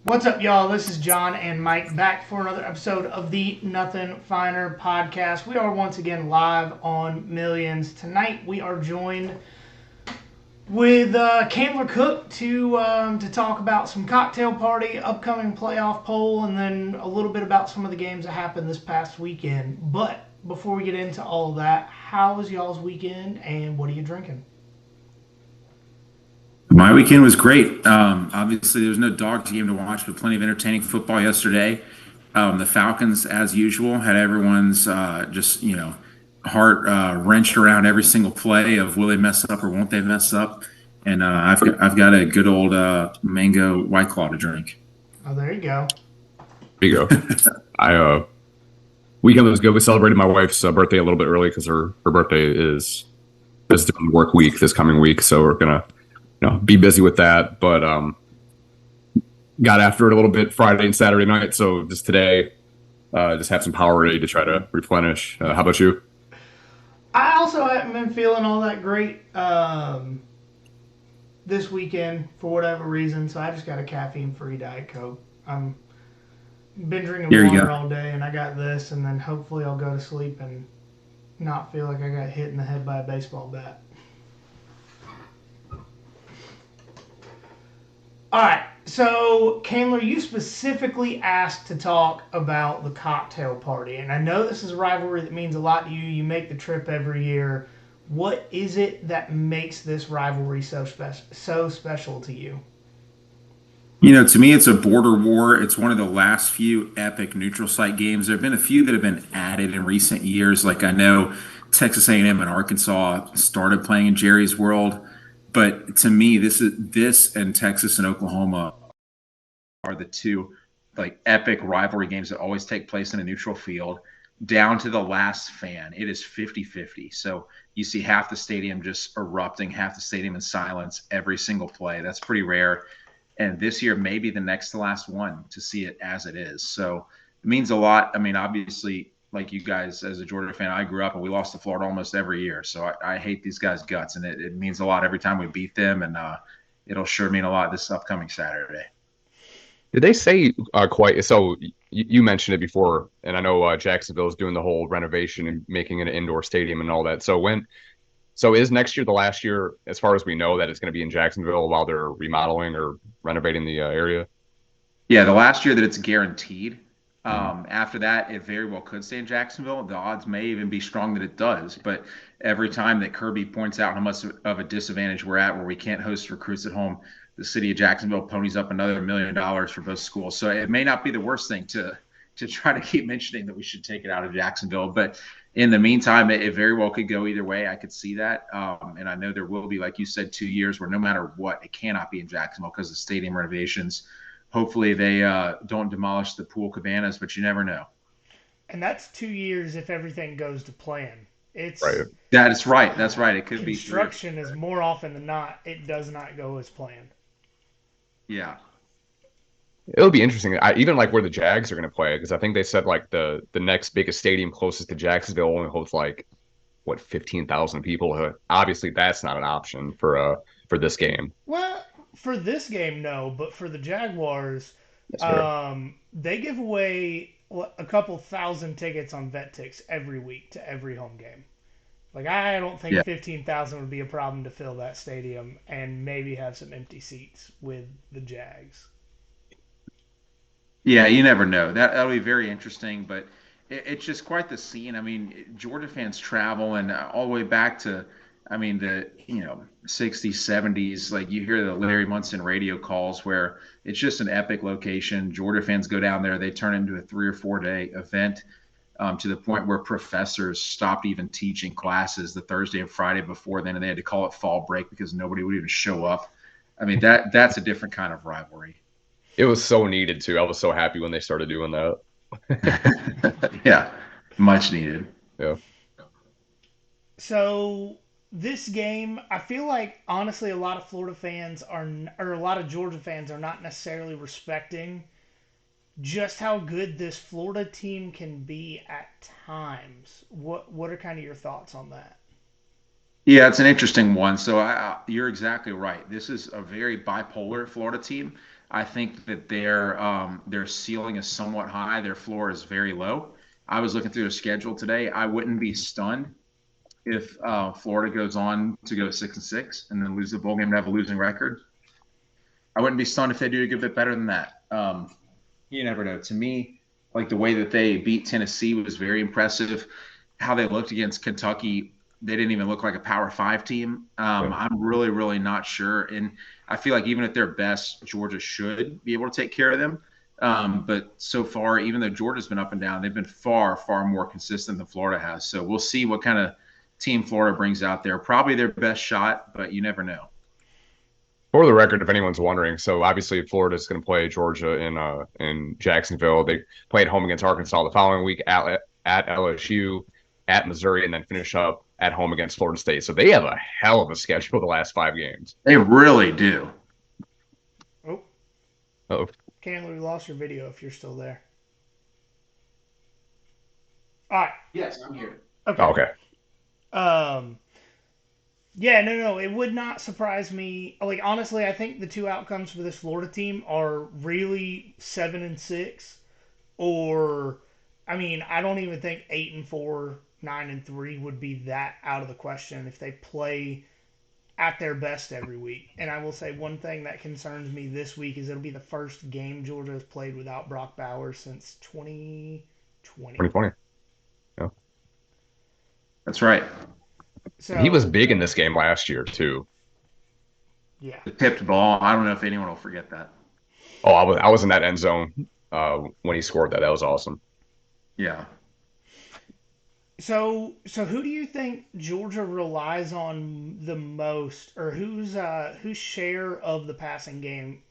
What's up, y'all? This is John and Mike back for another episode of the Nothing Finer podcast. We are once again live on Millions. Tonight we are joined with Candler Cook to talk about some cocktail party, upcoming playoff poll, and then a little bit about some of the games that happened this past weekend. But before we get into all of that, how was y'all's weekend and what are you drinking? My weekend was great. Obviously, there was no dogs game to watch, but plenty of entertaining football yesterday. The Falcons, as usual, had everyone's heart wrenched around every single play of will they mess up or won't they mess up. And I've got a good old mango White Claw to drink. Oh, there you go. There you go. I Weekend was good. We celebrated my wife's birthday a little bit early because her birthday is during work week this coming week, so we're gonna be busy with that. But got after it a little bit Friday and Saturday night. So just today, just have some power ready to try to replenish. How about you? I also haven't been feeling all that great this weekend for whatever reason, so I just got a caffeine-free Diet Coke. I'm been drinking Here you water go. all day, and I got this, and then hopefully I'll go to sleep and not feel like I got hit in the head by a baseball bat. All right, so Candler, you specifically asked to talk about the cocktail party, and I know this is a rivalry that means a lot to you. You make the trip every year. What is it that makes this rivalry so special to you? To me, it's a border war. It's one of the last few epic neutral site games. There have been a few that have been added in recent years. Like I know Texas A&M and Arkansas started playing in Jerry's World, but to me, this and Texas and Oklahoma are the two like epic rivalry games that always take place in a neutral field down to the last fan. It is 50-50. So you see half the stadium just erupting, half the stadium in silence every single play. That's pretty rare. And this year may be the next to last one to see it as it is. So it means a lot. I mean, obviously, like you guys, as a Georgia fan, I grew up and we lost to Florida almost every year. So I hate these guys' guts, and it means a lot every time we beat them. And it'll sure mean a lot this upcoming Saturday. Did they say quite so? You mentioned it before, and I know Jacksonville is doing the whole renovation and making it an indoor stadium and all that. So is next year the last year, as far as we know, that it's going to be in Jacksonville while they're remodeling or renovating the area? Yeah, the last year that it's guaranteed. Mhm. After that, it very well could stay in Jacksonville. The odds may even be strong that it does. But every time that Kirby points out how much of a disadvantage we're at, where we can't host recruits at home, the city of Jacksonville ponies up another $1 million for both schools. So it may not be the worst thing to try to keep mentioning that we should take it out of Jacksonville. But in the meantime, it very well could go either way. I could see that. And I know there will be, like you said, 2 years where no matter what, it cannot be in Jacksonville because of stadium renovations. Hopefully they don't demolish the pool cabanas, but you never know. And that's 2 years if everything goes to plan. Right. It's That is right. That's right. It could be 3 or 4. construction is more often than not, it does not go as planned. Yeah. It'll be interesting. Even like where the Jags are going to play, because I think they said like the next biggest stadium closest to Jacksonville only holds like what 15,000 people. Obviously, that's not an option for this game. Well, for this game, no, but for the Jaguars, That's fair. they give away a couple thousand tickets on VetTix every week to every home game. Like I don't think Yeah. 15,000 would be a problem to fill that stadium and maybe have some empty seats with the Jags. Yeah, you never know. That'll be very interesting, but it's just quite the scene. I mean, Georgia fans travel and all the way back to, I mean, the 60s, 70s. Like you hear the Larry Munson radio calls where it's just an epic location. Georgia fans go down there, they turn into a 3 or 4 day event to the point where professors stopped even teaching classes the Thursday and Friday before then, and they had to call it fall break because nobody would even show up. I mean, that's a different kind of rivalry. It was so needed too. I was so happy when they started doing that. Yeah, much needed. Yeah. So this game, I feel like honestly, a lot of Florida fans are, or a lot of Georgia fans are not necessarily respecting just how good this Florida team can be at times. What are kind of your thoughts on that? Yeah, it's an interesting one. So you're exactly right. This is a very bipolar Florida team. I think that their ceiling is somewhat high. Their floor is very low. I was looking through their schedule today. I wouldn't be stunned if Florida goes on to go 6-6 and then lose the bowl game and have a losing record. I wouldn't be stunned if they do a good bit better than that. You never know. To me, like the way that they beat Tennessee was very impressive. How they looked against Kentucky, they didn't even look like a Power Five team. Yeah. I'm really, really not sure, and I feel like even at their best, Georgia should be able to take care of them. But so far, even though Georgia's been up and down, they've been far, far more consistent than Florida has. So we'll see what kind of team Florida brings out there. Probably their best shot, but you never know. For the record, if anyone's wondering, so obviously Florida's going to play Georgia in Jacksonville. They play at home against Arkansas the following week at LSU, at Missouri, and then finish up at home against Florida State. So they have a hell of a schedule the last 5 games. They really do. Oh, Oh, Candler, we lost your video if you're still there. All right. Yes, I'm here. Okay. oh, okay. Um, yeah, no, it would not surprise me. Like honestly, I think the two outcomes for this Florida team are really 7-6, or I mean, I don't even think 8-4, 9-3 would be that out of the question if they play at their best every week. And I will say one thing that concerns me this week is it'll be the first game Georgia has played without Brock Bowers since 2020. 2020. Yeah. That's right. He was So big in this game last year too. yeah. The tipped ball. I don't know if anyone will forget that. Oh, I was in that end zone when he scored that. That was awesome. Yeah. So who do you think Georgia relies on the most, or whose share of the passing game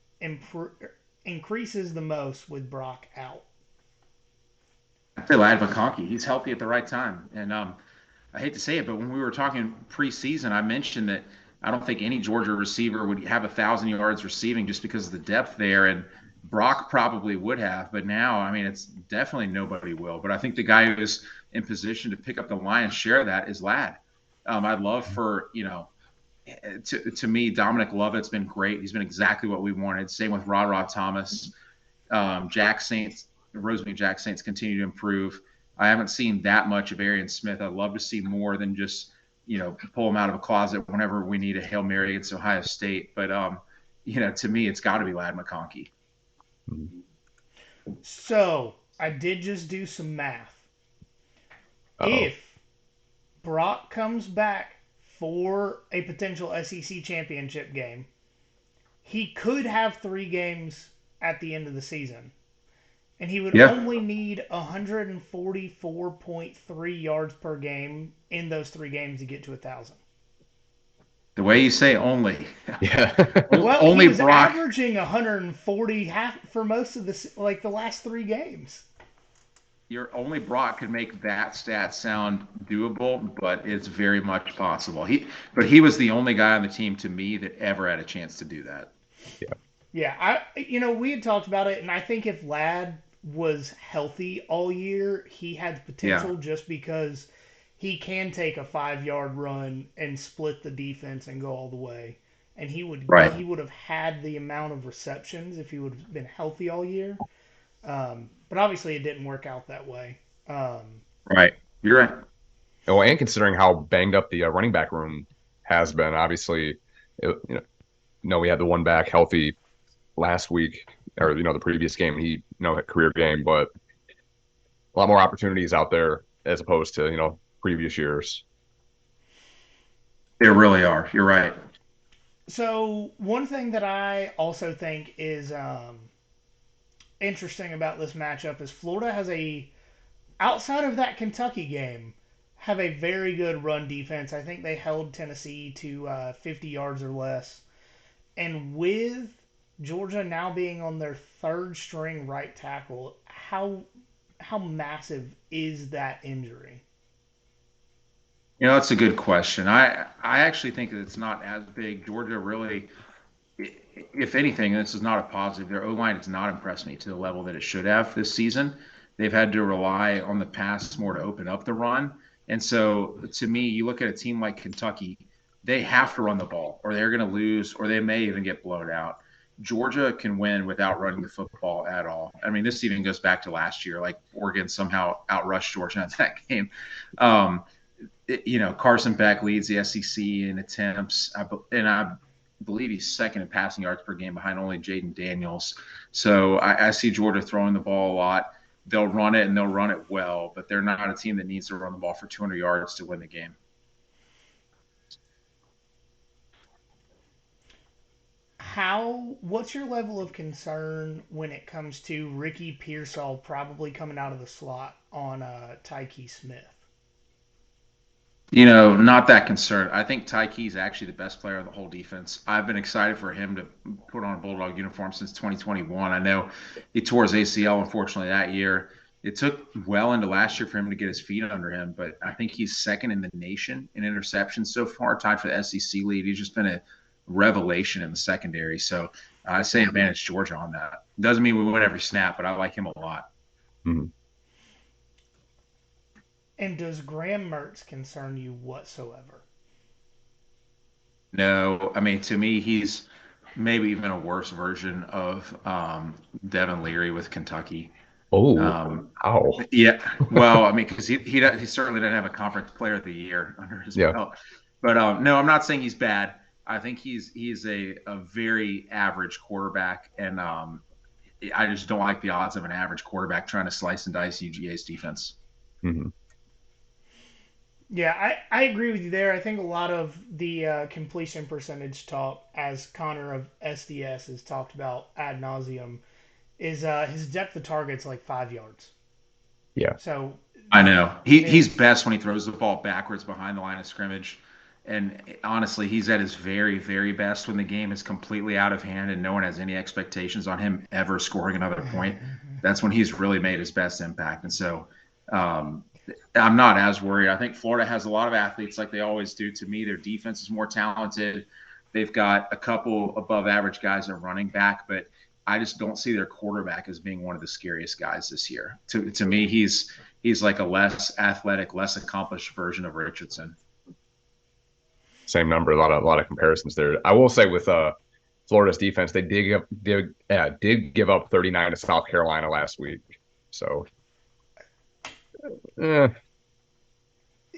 increases the most with Brock out? I feel Lad McConkey. He's healthy at the right time. And I hate to say it, but when we were talking preseason, I mentioned that I don't think any Georgia receiver would have 1,000 yards receiving just because of the depth there. And Brock probably would have, but now, I mean, it's definitely nobody will. But I think the guy who is in position to pick up the lion's share of that is Lad. I'd love for, to me, Dominic Lovett's been great. He's been exactly what we wanted. Same with Rod Thomas. Jack Saints, Rosemary Jack Saints continue to improve. I haven't seen that much of Arian Smith. I'd love to see more than just, pull him out of a closet whenever we need a Hail Mary against Ohio State. But, to me, it's got to be Lad McConkey. So I did just do some math. Uh-oh. If Brock comes back for a potential SEC championship game, he could have 3 games at the end of the season. And he would Yeah. only need 144.3 yards per game in those 3 games to get to 1,000. The way you say only. Yeah. Well, Only he was Brock. averaging 140 for most of the last 3 games. Your only Brock could make that stat sound doable, but it's very much possible. He was the only guy on the team to me that ever had a chance to do that. Yeah, we had talked about it, and I think if Ladd was healthy all year, he had potential just because he can take a 5 yard run and split the defense and go all the way. And he would have had the amount of receptions if he would have been healthy all year. But obviously, it didn't work out that way. Right. You're right. Oh, and considering how banged up the running back room has been, obviously, we had the one back healthy last week, or the previous game. He had career game, but a lot more opportunities out there as opposed to previous years. There really are. You're right. So one thing that I also think is interesting about this matchup is Florida has outside of that Kentucky game, have a very good run defense. I think they held Tennessee to 50 yards or less. And with Georgia now being on their third string right tackle, how massive is that injury? That's a good question. I actually think that it's not as big. Georgia really, if anything, this is not a positive. Their O-line has not impressed me to the level that it should have this season. They've had to rely on the pass more to open up the run. And so, to me, you look at a team like Kentucky, they have to run the ball, or they're going to lose, or they may even get blown out. Georgia can win without running the football at all. I mean, this even goes back to last year. Like Oregon somehow outrushed Georgia in that game. Um, Carson Beck leads the SEC in attempts, and I believe he's second in passing yards per game behind only Jaden Daniels. So I see Georgia throwing the ball a lot. They'll run it and they'll run it well, but they're not a team that needs to run the ball for 200 yards to win the game. What's your level of concern when it comes to Ricky Pearsall probably coming out of the slot on Tyke Smith? Not that concerned. I think Tyke's actually the best player on the whole defense. I've been excited for him to put on a Bulldog uniform since 2021. I know he tore his ACL, unfortunately, that year. It took well into last year for him to get his feet under him, but I think he's second in the nation in interceptions so far, tied for the SEC lead. He's just been a revelation in the secondary. So I say advantage Georgia on that. Doesn't mean we win every snap, but I like him a lot. Mhm. And does Graham Mertz concern you whatsoever? No, I mean, to me, he's maybe even a worse version of Devin Leary with Kentucky. Oh, Um, how? yeah, well, I mean, because he certainly didn't have a conference player of the year under his Yeah. belt. But no, I'm not saying he's bad. I think he's a very average quarterback, and I just don't like the odds of an average quarterback trying to slice and dice UGA's defense. Hmm. Yeah, I agree with you there. I think a lot of the completion percentage talk, as Connor of SDS has talked about ad nauseum, is his depth of target's like 5 yards. Yeah, So I know he's his best when he throws the ball backwards behind the line of scrimmage, and honestly, he's at his very very best when the game is completely out of hand and no one has any expectations on him ever scoring another point. That's when he's really made his best impact, and so um, I'm not as worried. I think Florida has a lot of athletes like they always do. To me, their defense is more talented. They've got a couple above average guys at running back, but I just don't see their quarterback as being one of the scariest guys this year. To me, he's like a less athletic, less accomplished version of Richardson. same number. A lot of comparisons there. I will say with Florida's defense, they did give up 39 to South Carolina last week. So eh,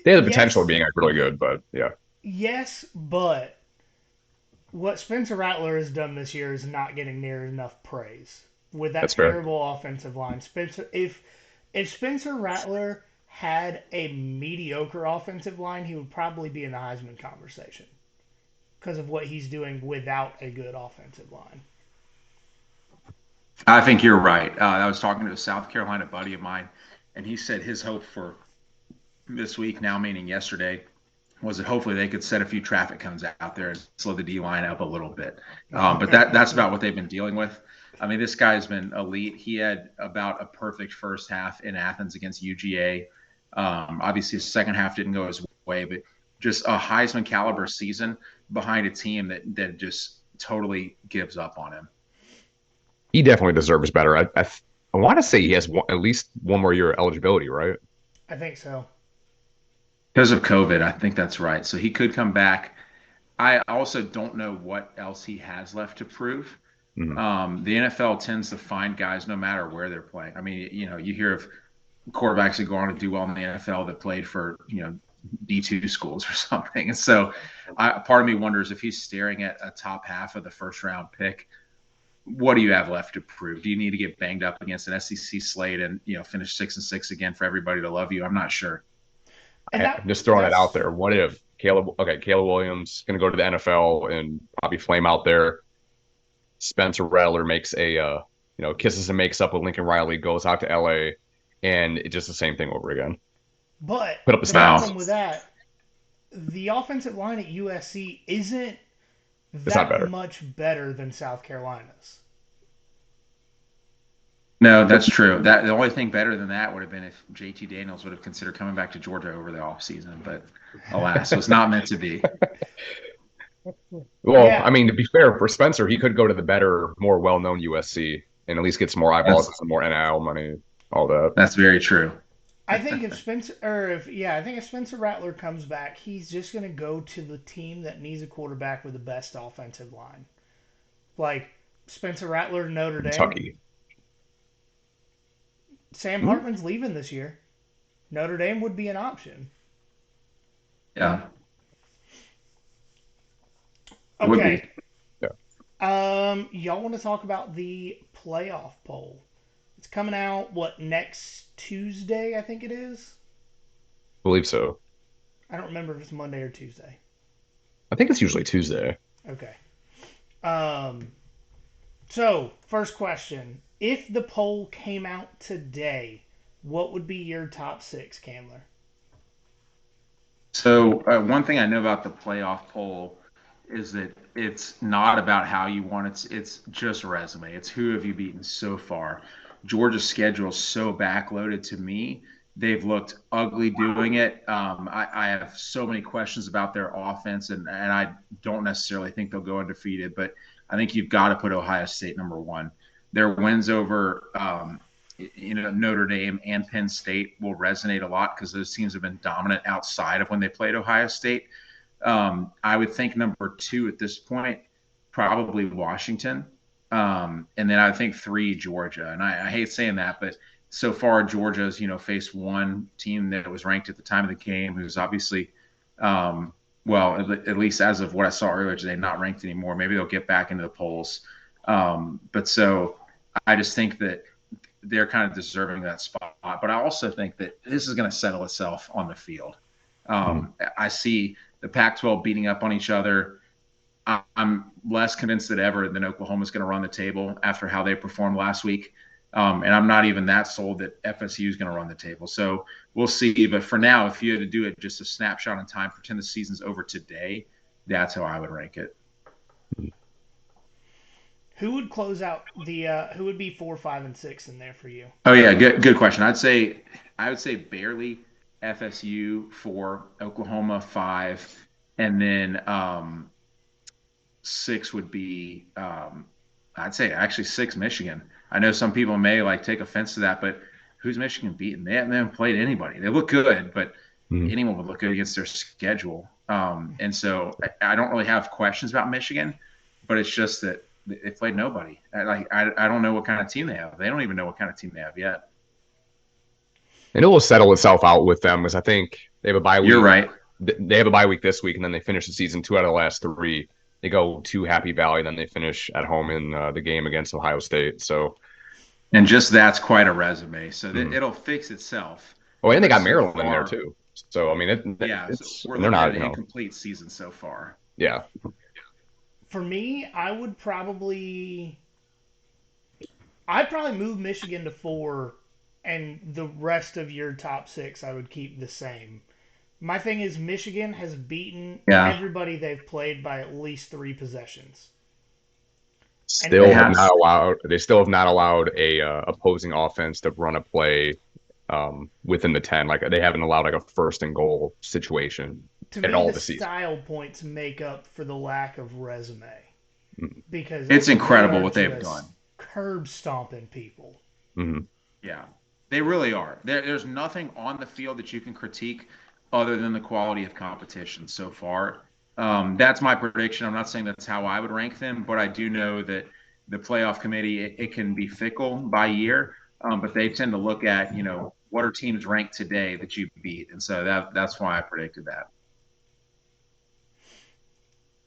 they had the potential of yes, being like, really good, but yeah, yes, but what Spencer Rattler has done this year is not getting near enough praise with that that's fair. terrible offensive line. If Spencer Rattler had a mediocre offensive line, he would probably be in the Heisman conversation because of what he's doing without a good offensive line. I think you're right. I was talking to a South Carolina buddy of mine, and he said his hope for this week, now meaning yesterday, was that hopefully they could set a few traffic cones out there and slow the D line up a little bit. But that's about what they've been dealing with. I mean, this guy's been elite. He had about a perfect first half in Athens against UGA. Obviously, his second half didn't go his way, but just a Heisman caliber season behind a team that just totally gives up on him. He definitely deserves better. I want to say he has at least one more year of eligibility, right? I think so. Because of COVID, I think that's right. So he could come back. I also don't know what else he has left to prove. Mhm. The NFL tends to find guys no matter where they're playing. I mean, you hear of quarterbacks that go on to do well in the NFL that played for, D2 schools or something. And so part of me wonders if he's staring at a top half of the first round pick. What do you have left to prove? Do you need to get banged up against an SEC slate and, finish 6-6 again for everybody to love you? I'm not sure. And I'm just throwing it out there. What if Caleb Williams going to go to the NFL and probably flame out there? Spencer Rattler makes kisses and makes up with Lincoln Riley, goes out to LA, and it's just the same thing over again. But Put up the the stats. problem with that, the offensive line at USC isn't It's not that better. much better than South Carolina's. No, that's true. That the only thing better than that would have been if JT Daniels would have considered coming back to Georgia over the offseason, but alas, it was not meant to be. Well, Yeah, I mean, to be fair, for Spencer, he could go to the better, more well-known USC and at least get some more eyeballs, That's some more NIL money, all that. that's very true. I think if Spencer Rattler comes back, he's just going to go to the team that needs a quarterback with the best offensive line. Like Spencer Rattler to Notre Dame. Kentucky. Sam Hmm? Hartman's leaving this year. Notre Dame would be an option. Yeah, it would be. Okay. Yeah, Y'all want to talk about the playoff poll? It's coming out next Tuesday? I think it is. I believe so. I don't remember if it's Monday or Tuesday. I think it's usually Tuesday. Okay. Um. So first question: if the poll came out today, what would be your top six, Candler? So one thing I know about the playoff poll is that it's not about how you won. It's just resume. It's who have you beaten so far. Georgia's schedule is so backloaded to me. They've looked ugly doing it. I have so many questions about their offense, and I don't necessarily think they'll go undefeated. But I think you've got to put Ohio State number one. Their wins over Notre Dame and Penn State will resonate a lot because those teams have been dominant outside of when they played Ohio State. I would think number two at this point, probably Washington. And then I think three, Georgia. And I hate saying that, but so far Georgia's, faced one team that was ranked at the time of the game, who's obviously, well, at least as of what I saw earlier today, not ranked anymore. Maybe they'll get back into the polls. But so I just think that they're kind of deserving that spot. But I also think that this is going to settle itself on the field. Mhm. I see the Pac-12 beating up on each other. I'm less convinced than ever that Oklahoma's going to run the table after how they performed last week. And I'm not even that sold that FSU is going to run the table. So we'll see. But for now, if you had to do it just a snapshot in time, pretend the season's over today, that's how I would rank it. Who would close out the? Who would be 4, 5, and 6 in there for you? Oh yeah, good question. I would say barely FSU for Oklahoma 5, and then 6 would be I'd say actually 6 Michigan. I know some people may like take offense to that, but who's Michigan beaten? They haven't played anybody. They look good, but Mhm. anyone would look good against their schedule. And so I don't really have questions about Michigan, but it's just that they played nobody. I don't know what kind of team they have. They don't even know what kind of team they have yet. And it will settle itself out with them because I think they have a bye You're week. right. They have a bye week this week, and then they finish the season 2 out of the last 3. They go to Happy Valley, then they finish at home in the game against Ohio State. So, And just that's quite a resume. So mhm. it'll fix itself. Oh, and they But got so Maryland in there far, too. So I mean, yeah, so it's we're and they're looking at not, an incomplete season so far. yeah. For me, I'd probably move Michigan to 4, and the rest of your top 6 I would keep the same. My thing is Michigan has beaten Yeah, everybody they've played by at least 3 possessions. And they Still have have. not allowed. They still have not allowed a opposing offense to run a play within the 10. Like they haven't allowed like a first and goal situation to at me, all the this season. style points make up for the lack of resume because I It's mean they incredible are what they've just done. curb stomping people. Mm-hmm. Yeah, they really are. There's nothing on the field that you can critique other than the quality of competition so far. That's my prediction. I'm not saying that's how I would rank them, but I do know that the playoff committee it can be fickle by year, but they tend to look at what are teams ranked today that you beat, and so that's why I predicted that.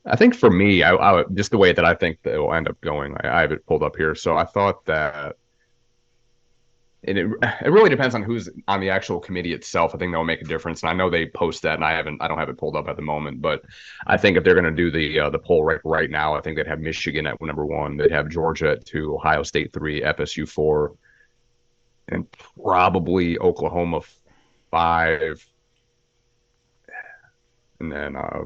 I think for me, I just the way that I think that it will end up going. I have it pulled up here. So I thought that it really depends on who's on the actual committee itself. I think that'll make a difference. And I know they post that, and I don't have it pulled up at the moment. But I think if they're going to do the poll right now, I think they'd have Michigan at number 1. They'd have Georgia at 2, Ohio State 3, FSU 4, and probably Oklahoma 5. And then I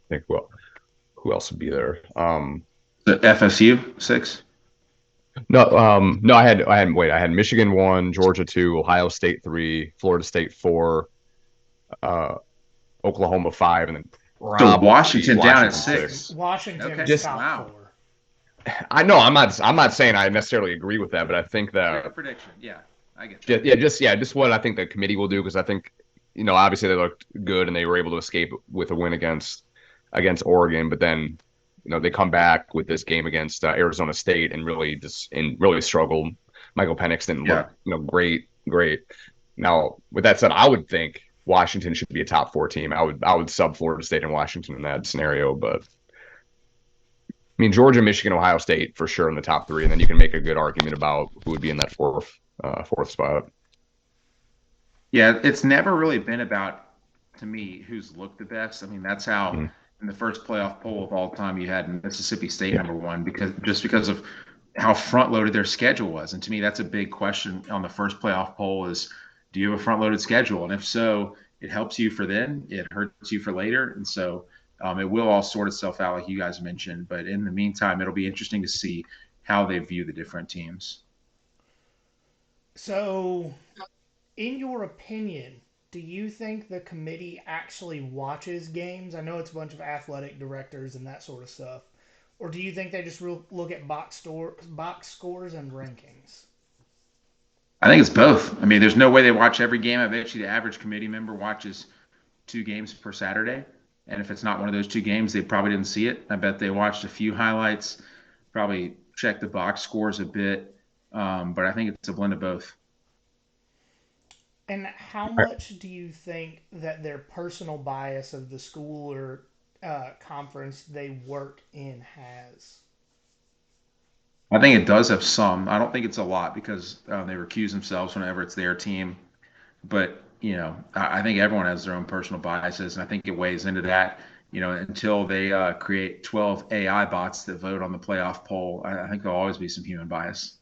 think who else would be there? The FSU 6. No, I had Michigan 1, Georgia 2, Ohio State 3, Florida State 4, uh, Oklahoma 5, and then So probably Washington down at Washington Washington, 6. 6. Washington's Okay. Just top Wow. 4. I know I'm not saying I necessarily agree with that, but I think A that prediction. Yeah, I get that. just what I think the committee will do, because I think, obviously they looked good and they were able to escape with a win against Oregon, but then they come back with this game against Arizona State and really struggled. Michael Penix didn't Yeah. look great. Now, with that said, I would think Washington should be a top four team. I would sub Florida State and Washington in that scenario, but I mean, Georgia, Michigan, Ohio State for sure in the top three, and then you can make a good argument about who would be in that fourth spot. Yeah, it's never really been about, to me, who's looked the best. I mean, that's how Mhm. in the first playoff poll of all time you had Mississippi State Yeah, number one because of how front loaded their schedule was. And to me, that's a big question on the first playoff poll is, do you have a front loaded schedule? And if so, it helps you for then, it hurts you for later. And so it will all sort itself out, like you guys mentioned. But in the meantime, it'll be interesting to see how they view the different teams. So, in your opinion, do you think the committee actually watches games? I know it's a bunch of athletic directors and that sort of stuff. Or do you think they just look at box scores and rankings? I think it's both. I mean, there's no way they watch every game. I bet you the average committee member watches 2 games per Saturday. And if it's not one of those 2 games, they probably didn't see it. I bet they watched a few highlights, probably checked the box scores a bit. But I think it's a blend of both. And how much do you think that their personal bias of the school or conference they work in has? I think it does have some. I don't think it's a lot because they recuse themselves whenever it's their team. But, I think everyone has their own personal biases. And I think it weighs into that. Until they create 12 AI bots that vote on the playoff poll, I think there'll always be some human bias.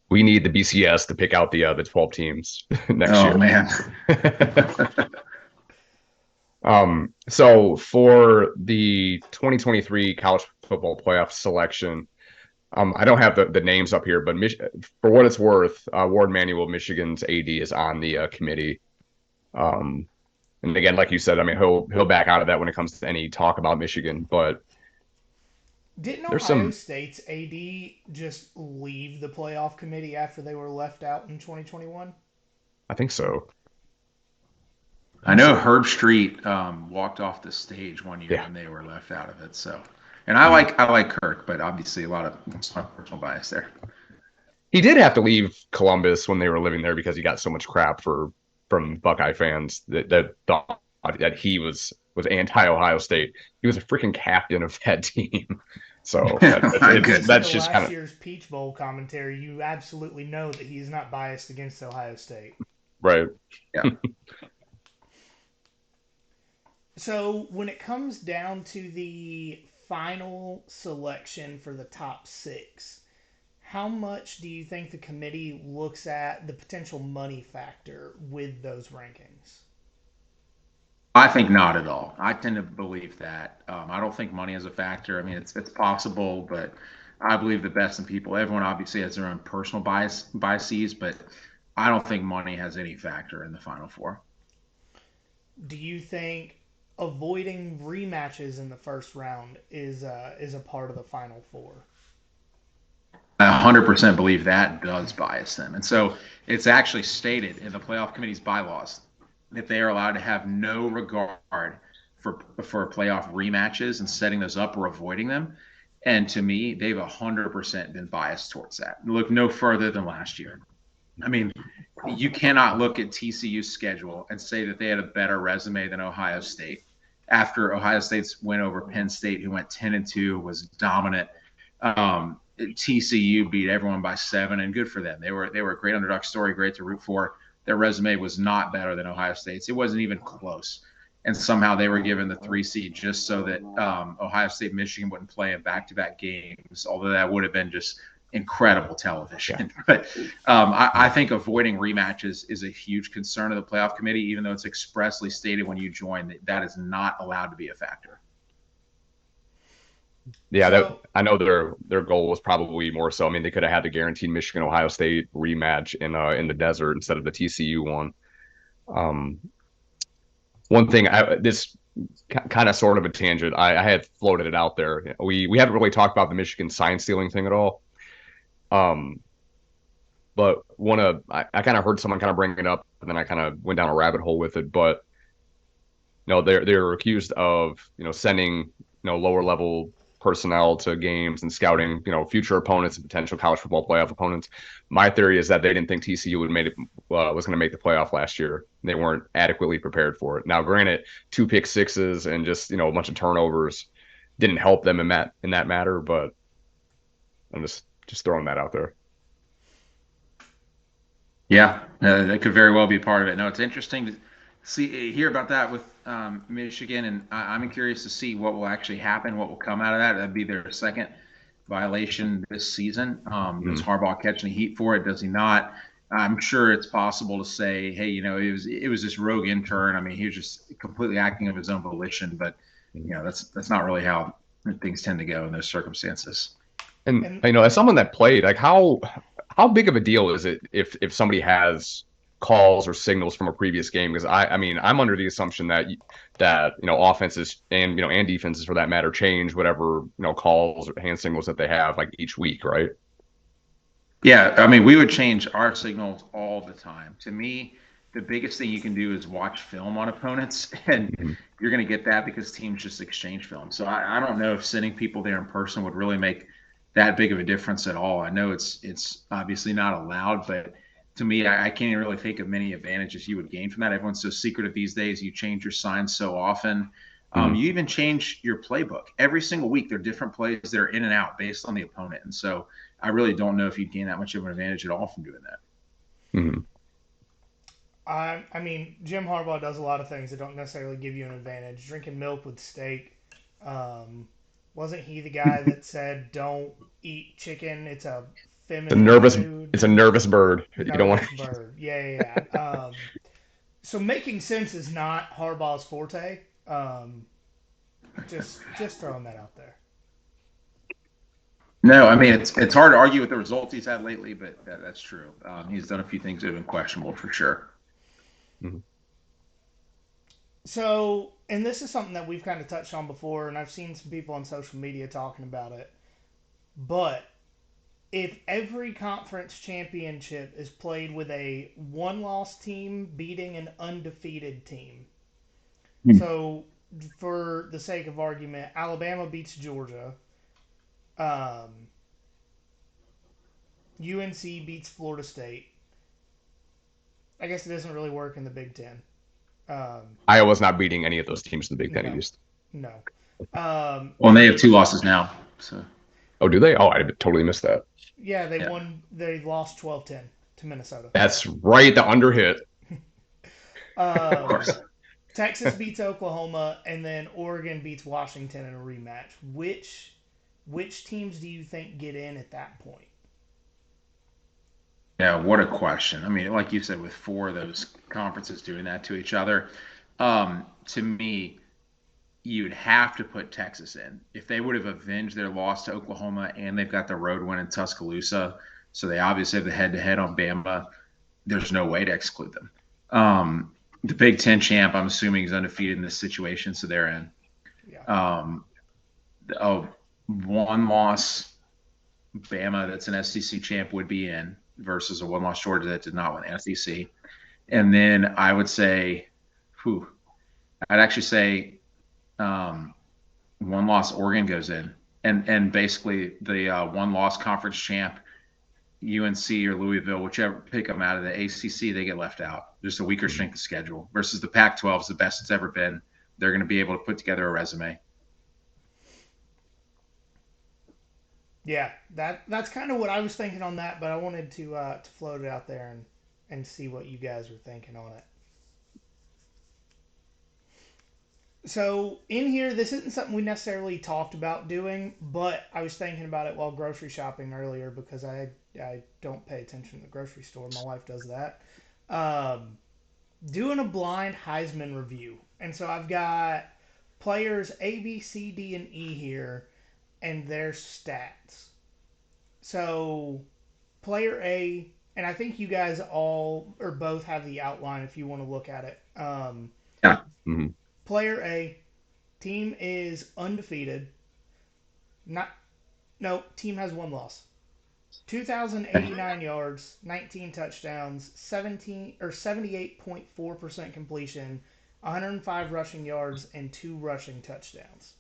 we need the BCS to pick out the 12 teams next Oh, year. man. So for the 2023 college football playoff selection, I don't have the names up here, but for what it's worth, Ward Manuel, Michigan's AD, is on the committee. Um, and again, like you said, I mean, he'll back out of that when it comes to any talk about Michigan. But Didn't there's Ohio some, State's AD just leave the playoff committee after they were left out in 2021? I think so. I know Herb Street walked off the stage one year Yeah. when they were left out of it. So, and I like Kirk, but obviously a lot of personal bias there. He did have to leave Columbus when they were living there because he got so much crap from Buckeye fans that thought that he was anti Ohio State. He was a freaking captain of that team. So My If you listen to that's just kind last of year's Peach Bowl commentary, you absolutely know that he's not biased against Ohio State. right. Yeah. So when it comes down to the final selection for the top six, how much do you think the committee looks at the potential money factor with those rankings? I think not at all. I tend to believe that. I don't think money is a factor. I mean, it's possible, but I believe the best in people. Everyone obviously has their own personal biases, but I don't think money has any factor in the final four. Do you think avoiding rematches in the first round is a part of the final four? I 100% believe that does bias them. And so it's actually stated in the playoff committee's bylaws that they are allowed to have no regard for playoff rematches and setting those up or avoiding them. And to me, they've 100% been biased towards that. Look no further than last year. I mean, you cannot look at TCU's schedule and say that they had a better resume than Ohio State. After Ohio State's win over Penn State, who went 10-2, was dominant. TCU beat everyone by 7, and good for them. They were a great underdog story, great to root for. Their resume was not better than Ohio State's. It wasn't even close. And somehow they were given the 3 seed just so that Ohio State, Michigan wouldn't play in back-to-back games. Although that would have been just incredible television. Yeah. But I think avoiding rematches is a huge concern of the playoff committee, even though it's expressly stated when you join that that is not allowed to be a factor. Yeah, So I know their goal was probably more so. I mean, they could have had the guaranteed Michigan Ohio State rematch in the desert instead of the TCU one. Um, one thing, kind of sort of a tangent. I had floated it out there. We haven't really talked about the Michigan sign stealing thing at all. Um, but I kind of heard someone kind of bring it up, and then I kind of went down a rabbit hole with it. But they're accused of sending lower level personnel to games and scouting future opponents and potential college football playoff opponents. My theory is that they didn't think TCU would made it was going to make the playoff last year. They weren't adequately prepared for it. Now, granted, 2 pick sixes and just a bunch of turnovers didn't help them in that matter, but I'm just throwing that out there. Yeah, that could very well be part of it. No, it's interesting to hear about that with Michigan, and I'm curious to see what will actually happen, what will come out of that. That'd be their second violation this season. Does Mm-hmm. Harbaugh catch any heat for it? Does he not? I'm sure it's possible to say, hey, it was this rogue intern. I mean, he was just completely acting of his own volition, but that's not really how things tend to go in those circumstances. And And as someone that played, like how big of a deal is it if somebody has calls or signals from a previous game? Because I mean I'm under the assumption that offenses and defenses for that matter change whatever calls or hand signals that they have like each week, right? Yeah, I mean, we would change our signals all the time. To me, the biggest thing you can do is watch film on opponents, and Mm-hmm. you're going to get that because teams just exchange film. So I don't know if sending people there in person would really make that big of a difference at all. I know it's obviously not allowed, but to me, I can't even really think of many advantages you would gain from that. Everyone's so secretive these days. You change your signs so often. Mm-hmm. You even change your playbook every single week. There are different plays that are in and out based on the opponent, and so I really don't know if you'd gain that much of an advantage at all from doing that. Mm-hmm. I mean, Jim Harbaugh does a lot of things that don't necessarily give you an advantage. Drinking milk with steak. Um, wasn't he the guy that said, "Don't eat chicken. It's a It's a feminine nervous food." it's a nervous bird. You don't want Nervous bird. Yeah, yeah, yeah. So making sense is not Harbaugh's forte. Just throwing that out there. No, I mean it's hard to argue with the results he's had lately, but that's true. He's done a few things that have been questionable for sure. to. So, and this is something that we've kind of touched on before, and I've seen some people on social media talking about it. But if every conference championship is played with a one loss team beating an undefeated team, Hmm. so for the sake of argument, Alabama beats Georgia, um, UNC beats Florida State. I guess it doesn't really work in the Big Ten. Um, Iowa's not beating any of those teams in the Big Ten no, East. no. Well, and they have two losses now. So Oh, do they? Oh, I totally missed that. Yeah, they yeah, won. They lost 12-10 to Minnesota. That's right, the under hit. of Um, course. Texas beats Oklahoma, and then Oregon beats Washington in a rematch. Which teams do you think get in at that point? Yeah, what a question. I mean, like you said, with four of those conferences doing that to each other, to me, you'd have to put Texas in. If they would have avenged their loss to Oklahoma and they've got the road win in Tuscaloosa, so they obviously have the head to head on Bama, there's no way to exclude them. The Big Ten champ, I'm assuming, is undefeated in this situation, so they're in. Yeah, Um, oh, one loss Bama that's an SEC champ would be in versus a one loss Georgia that did not win SEC. And then I would say, whew, I'd actually say um, one loss Oregon goes in, and basically the one loss conference champ UNC or Louisville, whichever pick them out of the ACC, they get left out. Just a weaker strength of schedule versus the Pac-12 is the best it's ever been. They're going to be able to put together a resume. yeah. That's kind of what I was thinking on that, but I wanted to float it out there and see what you guys were thinking on it. So in here, this isn't something we necessarily talked about doing, but I was thinking about it while grocery shopping earlier because I don't pay attention to the grocery store. My wife does that. Um, Doing a blind Heisman review, and so I've got players A, B, C, D, and E here, and their stats. So player A, and I think you guys all or both have the outline if you want to look at it. Yeah. Mm-hmm. Player A Team is undefeated. Not no, team has one loss. 2,089 yards, 19 touchdowns, 78.4% completion, 105 rushing yards, and 2 rushing touchdowns.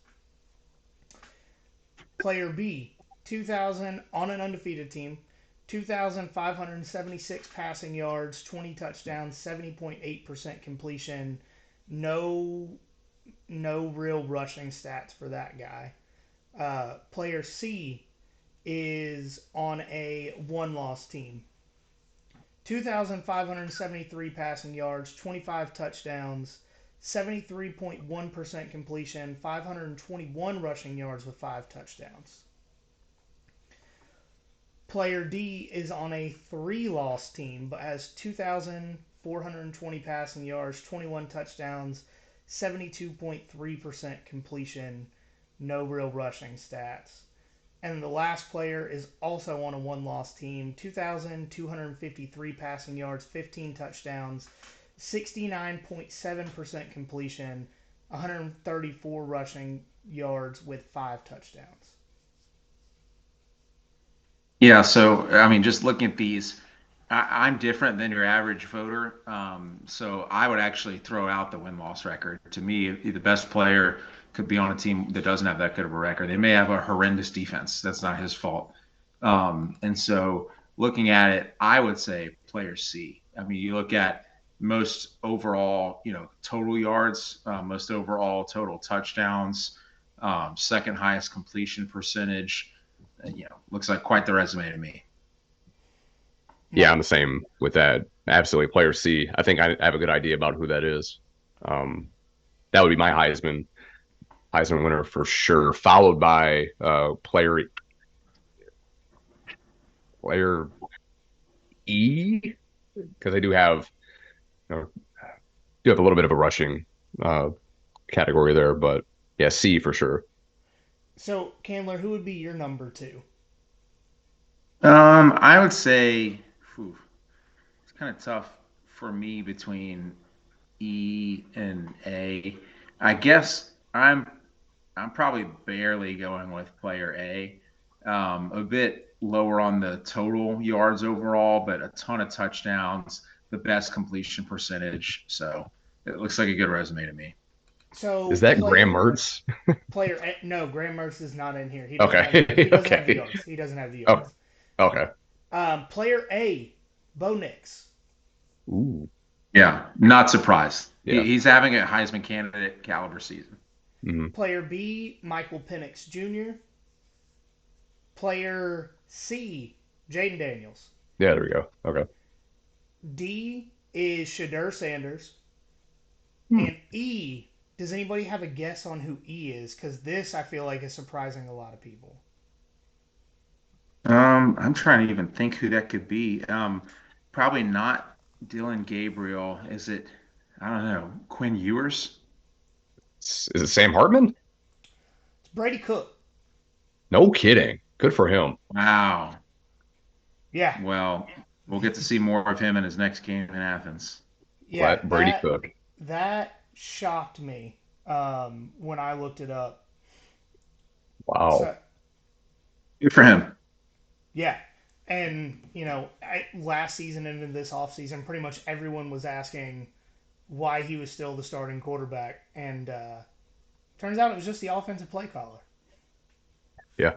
Player B, 2,000 on an undefeated team, 2,576 passing yards, 20 touchdowns, 70.8% completion. No, no real rushing stats for that guy. Player C is on a one-loss team. 2,573 passing yards, 25 touchdowns, 73.1% completion, 521 rushing yards with 5 touchdowns. Player D is on a three-loss team, but has 2,420 passing yards, 21 touchdowns, 72.3% completion, no real rushing stats. And the last player is also on a one-loss team, 2,253 passing yards, 15 touchdowns, 69.7% completion, 134 rushing yards with 5 touchdowns. Yeah, so I mean, just looking at these, I'm different than your average voter. So I would actually throw out the win-loss record. To me, the best player could be on a team that doesn't have that good of a record. They may have a horrendous defense. That's not his fault. And so looking at it, I would say player C. I mean, you look at most overall, total yards, most overall total touchdowns, second highest completion percentage. Looks like quite the resume to me. Yeah, I'm the same with that. Absolutely, player C. I think I have a good idea about who that is. That would be my Heisman winner for sure, followed by player E, because I do have a little bit of a rushing uh, category there, but yeah, C for sure. So, Candler, who would be your number two? I would say it's kind of tough for me between E and A. I guess I'm probably barely going with player A. A bit lower on the total yards overall, but a ton of touchdowns, the best completion percentage. So it looks like a good resume to me. Is So, that Graham Mertz? player A, no, Graham Mertz is not in here. He doesn't have the Okay, he doesn't have the okay, yards. He doesn't have the oh, yards. okay. Player A, Bo Nix. Ooh, Yeah, not surprised. yeah. He's having a Heisman candidate caliber season. Mm-hmm. Player B, Michael Penix Jr. Player C, Jaden Daniels. Yeah, there we go. Okay. D is Shadur Sanders. Hmm. And E, does anybody have a guess on who E is? Because this, I feel like, is surprising a lot of people. I'm trying to even think who that could be. Probably not Dylan Gabriel. Is it? I don't know. Quinn Ewers? Is it Sam Hartman? It's Brady Cook. No kidding. Good for him. Wow. Yeah. Well, we'll get to see more of him in his next game in Athens. Yeah, Brady Cook. that shocked me when I looked it up. Wow. So, Good for him. yeah. And, last season and in this offseason, pretty much everyone was asking why he was still the starting quarterback. And turns out it was just the offensive play caller. Yeah.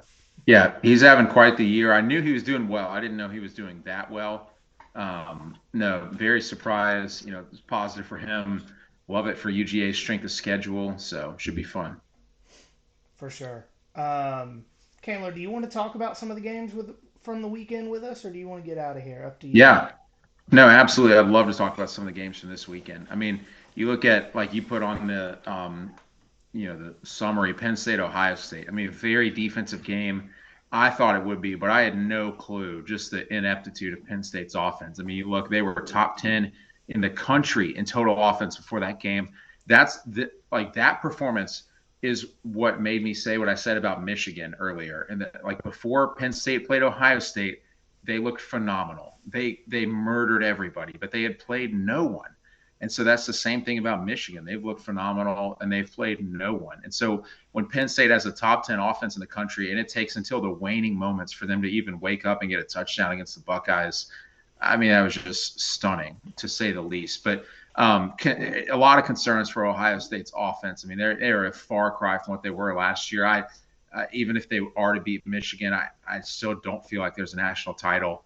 Yeah, he's having quite the year. I knew he was doing well. I didn't know he was doing that well. No, very surprised. It's positive for him. Love it for UGA's strength of schedule. So should be fun. For sure. Candler, do you want to talk about some of the games from the weekend with us, or do you want to get out of here? Up to you. Yeah, no, absolutely. I'd love to talk about some of the games from this weekend. I mean, you look at like you put on the summary, Penn State, Ohio State. I mean, very defensive game. I thought it would be, but I had no clue just the ineptitude of Penn State's offense. I mean, you look, they were top 10 in the country in total offense before that game. Like that performance is what made me say what I said about Michigan earlier. And that, like before Penn State played Ohio State, they looked phenomenal. They murdered everybody, but they had played no one. And so that's the same thing about Michigan. They've looked phenomenal and they've played no one. And so when Penn State has a top 10 offense in the country and it takes until the waning moments for them to even wake up and get a touchdown against the Buckeyes, I mean, that was just stunning to say the least. But a lot of concerns for Ohio State's offense. I mean, they're a far cry from what they were last year. Even if they are to beat Michigan, I still don't feel like there's a national title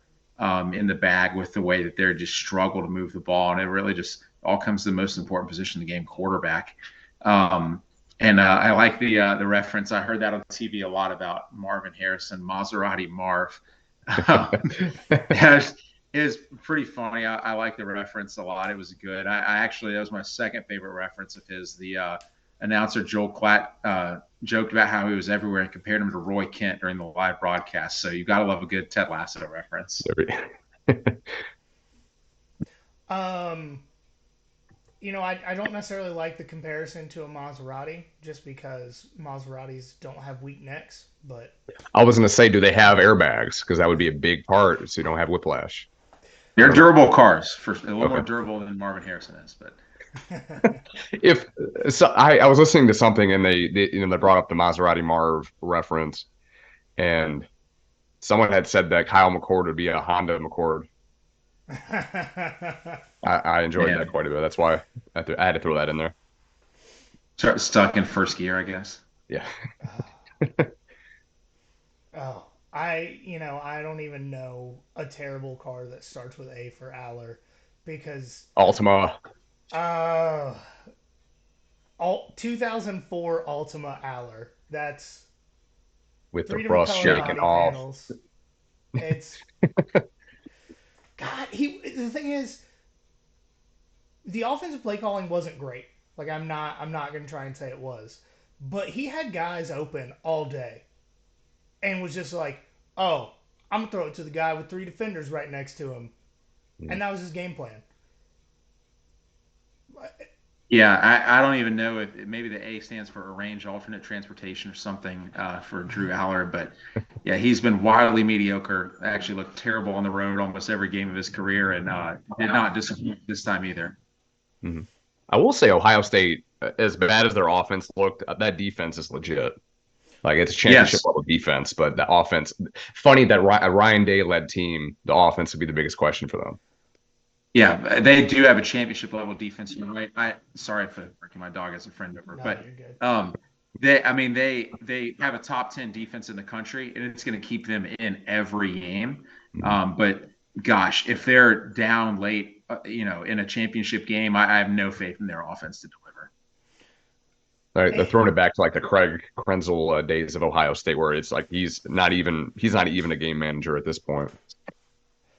in the bag with the way that they're just struggle to move the ball. And it really just all comes to the most important position in the game, quarterback. And I like the reference. I heard that on TV a lot about Marvin Harrison, Maserati Marv. It was pretty funny. I like the reference a lot. It was good. I actually, that was my second favorite reference of his. The announcer Joel Klatt joked about how he was everywhere and compared him to Roy Kent during the live broadcast. So you got to love a good Ted Lasso reference. I don't necessarily like the comparison to a Maserati just because Maseratis don't have weak necks, but I was going to say, do they have airbags? Because that would be a big part, so you don't have whiplash. They're durable cars, for a little more Okay. durable than Marvin Harrison is, but If so, I was listening to something and they brought up the Maserati Marv reference, and someone had said that Kyle McCord would be a Honda McCord. I enjoyed Yeah. that quite a bit. That's why I had to throw that in there. stuck in first gear, I guess. Yeah. Oh, I don't even know a terrible car that starts with A for Aller because Altima 2004 Altima Aller. That's with the three different rust color shaking body off. panels. It's God. The thing is, the offensive play calling wasn't great. Like I'm not gonna try and say it was, but he had guys open all day and was just like, oh, I'm gonna throw it to the guy with three defenders right next to him, and that was his game plan. Yeah, I don't even know if maybe the A stands for arrange alternate transportation or something for Drew Aller, but yeah, he's been wildly mediocre. Actually, looked terrible on the road almost every game of his career, and did not disappoint this time either. Mm-hmm. I will say Ohio State, as bad as their offense looked, that defense is legit. Like it's a championship Yes, level defense, but the offense. Funny that a Ryan Day led team, the offense would be the biggest question for them. yeah, they do have a championship level defense. You're right. Sorry for breaking my dog as a friend over, No, but you're good. they have a top 10 defense in the country, and it's going to keep them in every game. But gosh, if they're down late, in a championship game, I have no faith in their offense to deliver. They're throwing it back to like the Craig Krenzel days of Ohio State, where it's like he's not even a game manager at this point.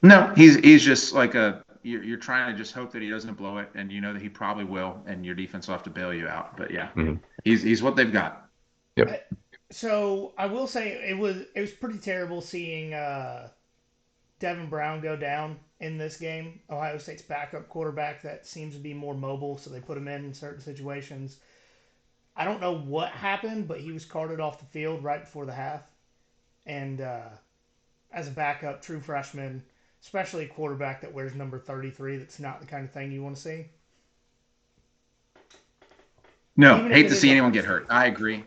No, he's just like you're trying to just hope that he doesn't blow it, and you know that he probably will, and your defense will have to bail you out. But yeah, Mm-hmm. he's what they've got. Yep. So I will say it was pretty terrible seeing Devin Brown go down in this game. Ohio State's backup quarterback that seems to be more mobile, so they put him in certain situations. I don't know what happened, but he was carted off the field right before the half. And as a backup, true freshman, especially a quarterback that wears number 33, that's not the kind of thing you want to see. No, Even if hate it to is see anyone Ohio get hurt. State. I agree.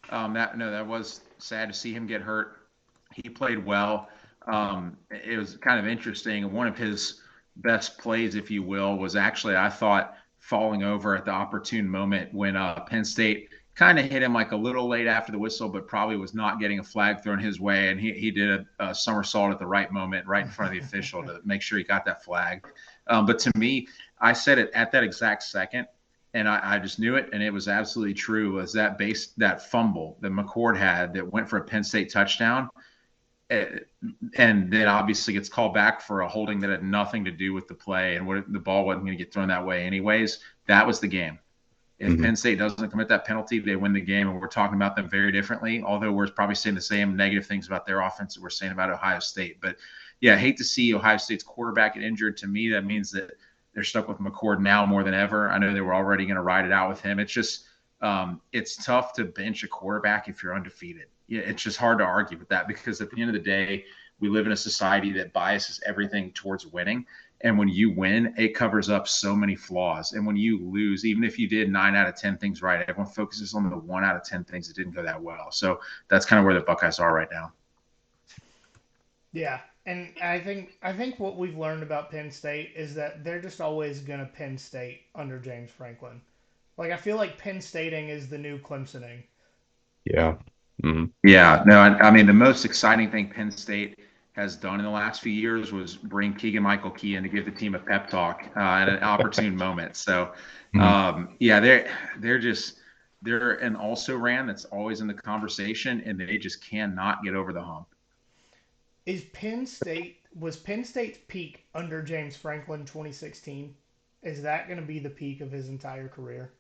That was sad to see him get hurt. He played well. It was kind of interesting. One of his best plays, if you will, was actually, I thought, falling over at the opportune moment when Penn State kind of hit him like a little late after the whistle, but probably was not getting a flag thrown his way. And he did a somersault at the right moment, right in front of the official to make sure he got that flag. But to me, I said it at that exact second, and I just knew it, and it was absolutely true. Was that fumble that McCord had that went for a Penn State touchdown, and then obviously gets called back for a holding that had nothing to do with the play, and the ball wasn't going to get thrown that way anyways. That was the game. If Penn State doesn't commit that penalty, they win the game, and we're talking about them very differently. Although we're probably saying the same negative things about their offense that we're saying about Ohio State. But yeah, I hate to see Ohio State's quarterback get injured. To me, that means that they're stuck with McCord now more than ever. I know they were already going to ride it out with him. It's just it's tough to bench a quarterback if you're undefeated. Yeah, it's just hard to argue with that because at the end of the day, we live in a society that biases everything towards winning. And when you win, it covers up so many flaws. And when you lose, even if you did 9 out of 10 things right, everyone focuses on the 1 out of 10 things that didn't go that well. So that's kind of where the Buckeyes are right now. Yeah, and I think what we've learned about Penn State is that they're just always gonna Penn State under James Franklin. Like I feel like Penn Stating is the new Clemsoning. Yeah. Hmm. Yeah, no, I mean, the most exciting thing Penn State has done in the last few years was bring Keegan Michael Key in to give the team a pep talk at an opportune moment. So, Hmm. yeah, they're an also ran that's always in the conversation, and they just cannot get over the hump. Is Penn State was Penn State's peak under James Franklin 2016? Is that going to be the peak of his entire career?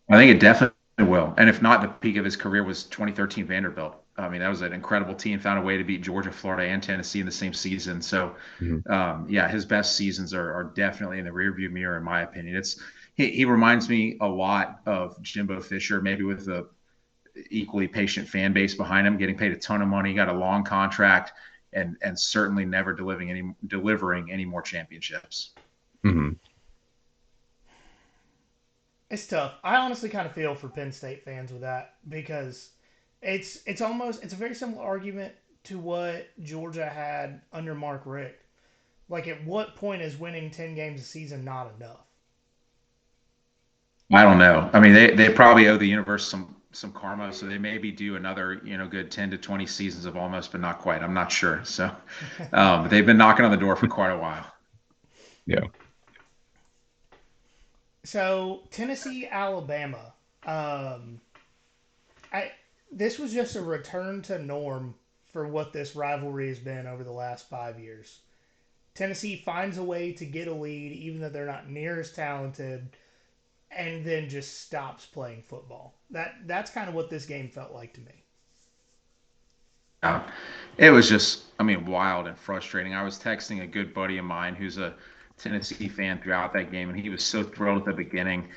I think it definitely will. And if not, the peak of his career was 2013 Vanderbilt. I mean, that was an incredible team, found a way to beat Georgia, Florida, and Tennessee in the same season. So, Hmm. yeah, his best seasons are definitely in the rearview mirror, in my opinion. He reminds me a lot of Jimbo Fisher, maybe with a equally patient fan base behind him, getting paid a ton of money, got a long contract, and certainly never delivering any more championships. Hmm. It's tough. I honestly kind of feel for Penn State fans with that because it's a very similar argument to what Georgia had under Mark Richt. Like at what point is winning 10 games a season not enough? I don't know. I mean, they probably owe the universe some karma, so they maybe do another good 10 to 20 seasons of almost, but not quite. I'm not sure. So, but they've been knocking on the door for quite a while. Yeah. So Tennessee, Alabama. Um, I this was just a return to norm for what this rivalry has been over the last 5 years. Tennessee finds a way to get a lead, even though they're not near as talented, and then just stops playing football. That's kind of what this game felt like to me. Yeah. It was just, I mean, wild and frustrating. I was texting a good buddy of mine who's a Tennessee fan throughout that game, and he was so thrilled at the beginning,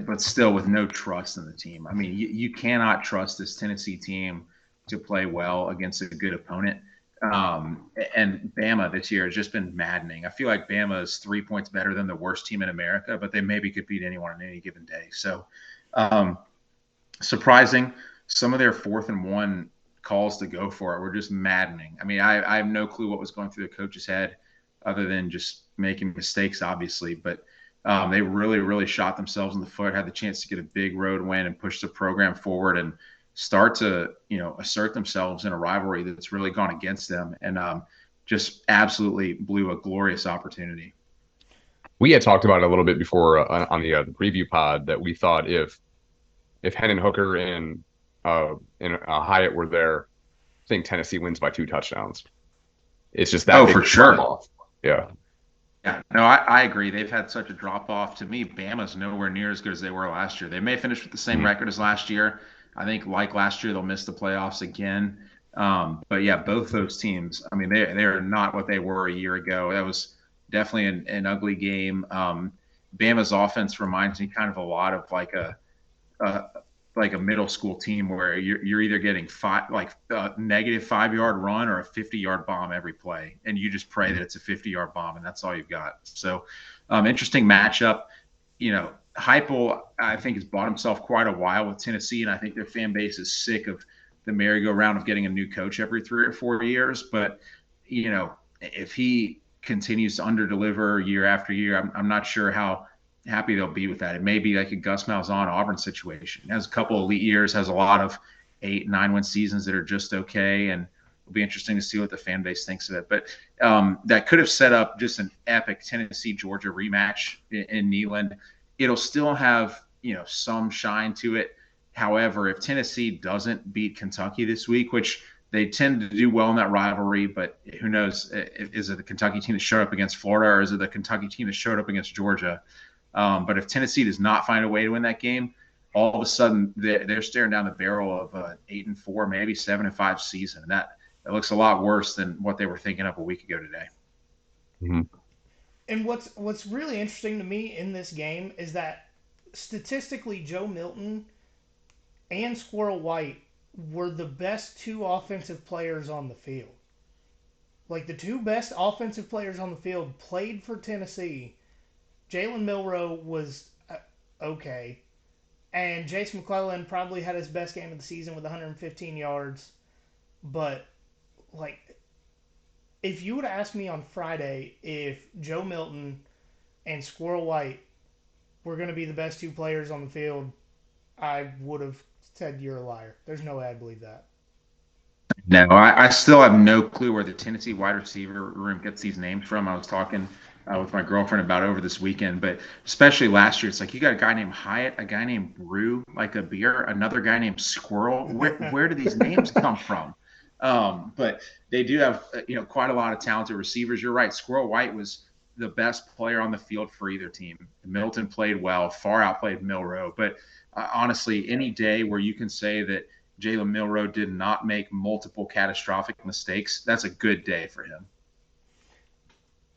but still with no trust in the team. I mean, you cannot trust this Tennessee team to play well against a good opponent. And Bama this year has just been maddening. I feel like Bama is 3 points better than the worst team in America, but they maybe could beat anyone on any given day. So, um, surprising. Some of their 4th and 1 calls to go for it were just maddening. I mean, I have no clue what was going through the coach's head other than just making mistakes, obviously. But they really, really shot themselves in the foot, had the chance to get a big road win and push the program forward and start to, assert themselves in a rivalry that's really gone against them and just absolutely blew a glorious opportunity. We had talked about it a little bit before on the preview pod that we thought if Hendon Hooker and Hyatt were there, I think Tennessee wins by 2 touchdowns. It's just that Oh, big for of a drop sure. off. Yeah. Yeah, no, I agree. They've had such a drop off. To me, Bama's nowhere near as good as they were last year. They may finish with the same Mhm. record as last year. I think, like last year, they'll miss the playoffs again. But yeah, both those teams. I mean, they are not what they were a year ago. That was definitely an ugly game. Bama's offense reminds me kind of a lot of a like a middle school team where you're either getting like a -5 yard run or a 50 yard bomb every play, and you just pray that it's a 50 yard bomb, and that's all you've got. So, interesting matchup. Heupel I think has bought himself quite a while with Tennessee, and I think their fan base is sick of the merry-go-round of getting a new coach every 3 or 4 years. But if he continues to underdeliver year after year, I'm not sure how happy they'll be with that. It may be like a Gus Malzahn Auburn situation. Has a couple elite years, has a lot of 8, 9 win seasons that are just okay, and it'll be interesting to see what the fan base thinks of it. But that could have set up just an epic Tennessee Georgia rematch in Neyland. It'll still have some shine to it. However, if Tennessee doesn't beat Kentucky this week, which they tend to do well in that rivalry, but who knows? Is it the Kentucky team that showed up against Florida, or is it the Kentucky team that showed up against Georgia? But if Tennessee does not find a way to win that game, all of a sudden they're staring down the barrel of an 8-4, maybe 7-5 season. And that looks a lot worse than what they were thinking of a week ago today. Mhm. And what's really interesting to me in this game is that statistically Joe Milton and Squirrel White were the best two offensive players on the field. Like the two best offensive players on the field played for Tennessee. Jalen Milroe was okay, and Jace McClellan probably had his best game of the season with 115 yards. But like, if you would have asked me on Friday if Joe Milton and Squirrel White were going to be the best two players on the field, I would have said you're a liar. There's no way I believe that. No, I still have no clue where the Tennessee wide receiver room gets these names from. I was talking with my girlfriend about over this weekend, but especially last year, it's like you got a guy named Hyatt, a guy named Brew, like a beer, another guy named Squirrel. Where do these names come from? But they do have quite a lot of talented receivers. You're right. Squirrel White was the best player on the field for either team. Milton played well, far outplayed Milroe. But honestly, any day where you can say that Jalen Milroe did not make multiple catastrophic mistakes, that's a good day for him.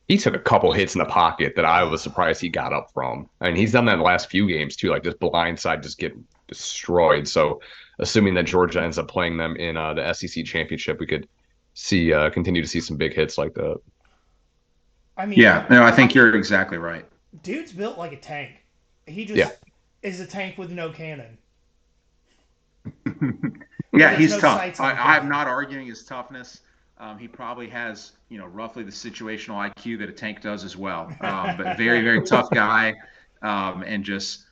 He took a couple hits in the pocket that I was surprised he got up from. I mean, he's done that in the last few games too, like this blind side just getting destroyed. So, assuming that Georgia ends up playing them in the SEC championship, we could see continue to see some big hits like that. I mean, Yeah, no, I think you're exactly right. Dude's built like a tank. He just is a tank with no cannon. Yeah, he's tough. I'm not arguing his toughness. He probably has, roughly the situational IQ that a tank does as well. But very, very tough guy, and just,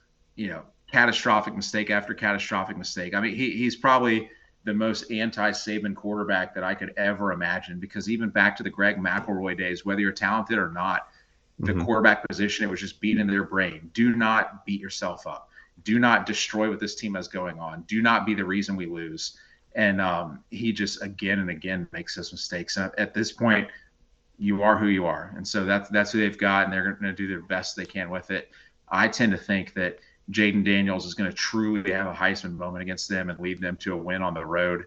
catastrophic mistake after catastrophic mistake. I mean, he's probably the most anti-Saban quarterback that I could ever imagine, because even back to the Greg McElroy days, whether you're talented or not, the quarterback position, it was just beat into their brain. Do not beat yourself up. Do not destroy what this team has going on. Do not be the reason we lose. And he just again and again makes those mistakes. And at this point, you are who you are, and so that's who they've got, and they're going to do their best they can with it. I tend to think that Jaden Daniels is going to truly have a Heisman moment against them and lead them to a win on the road,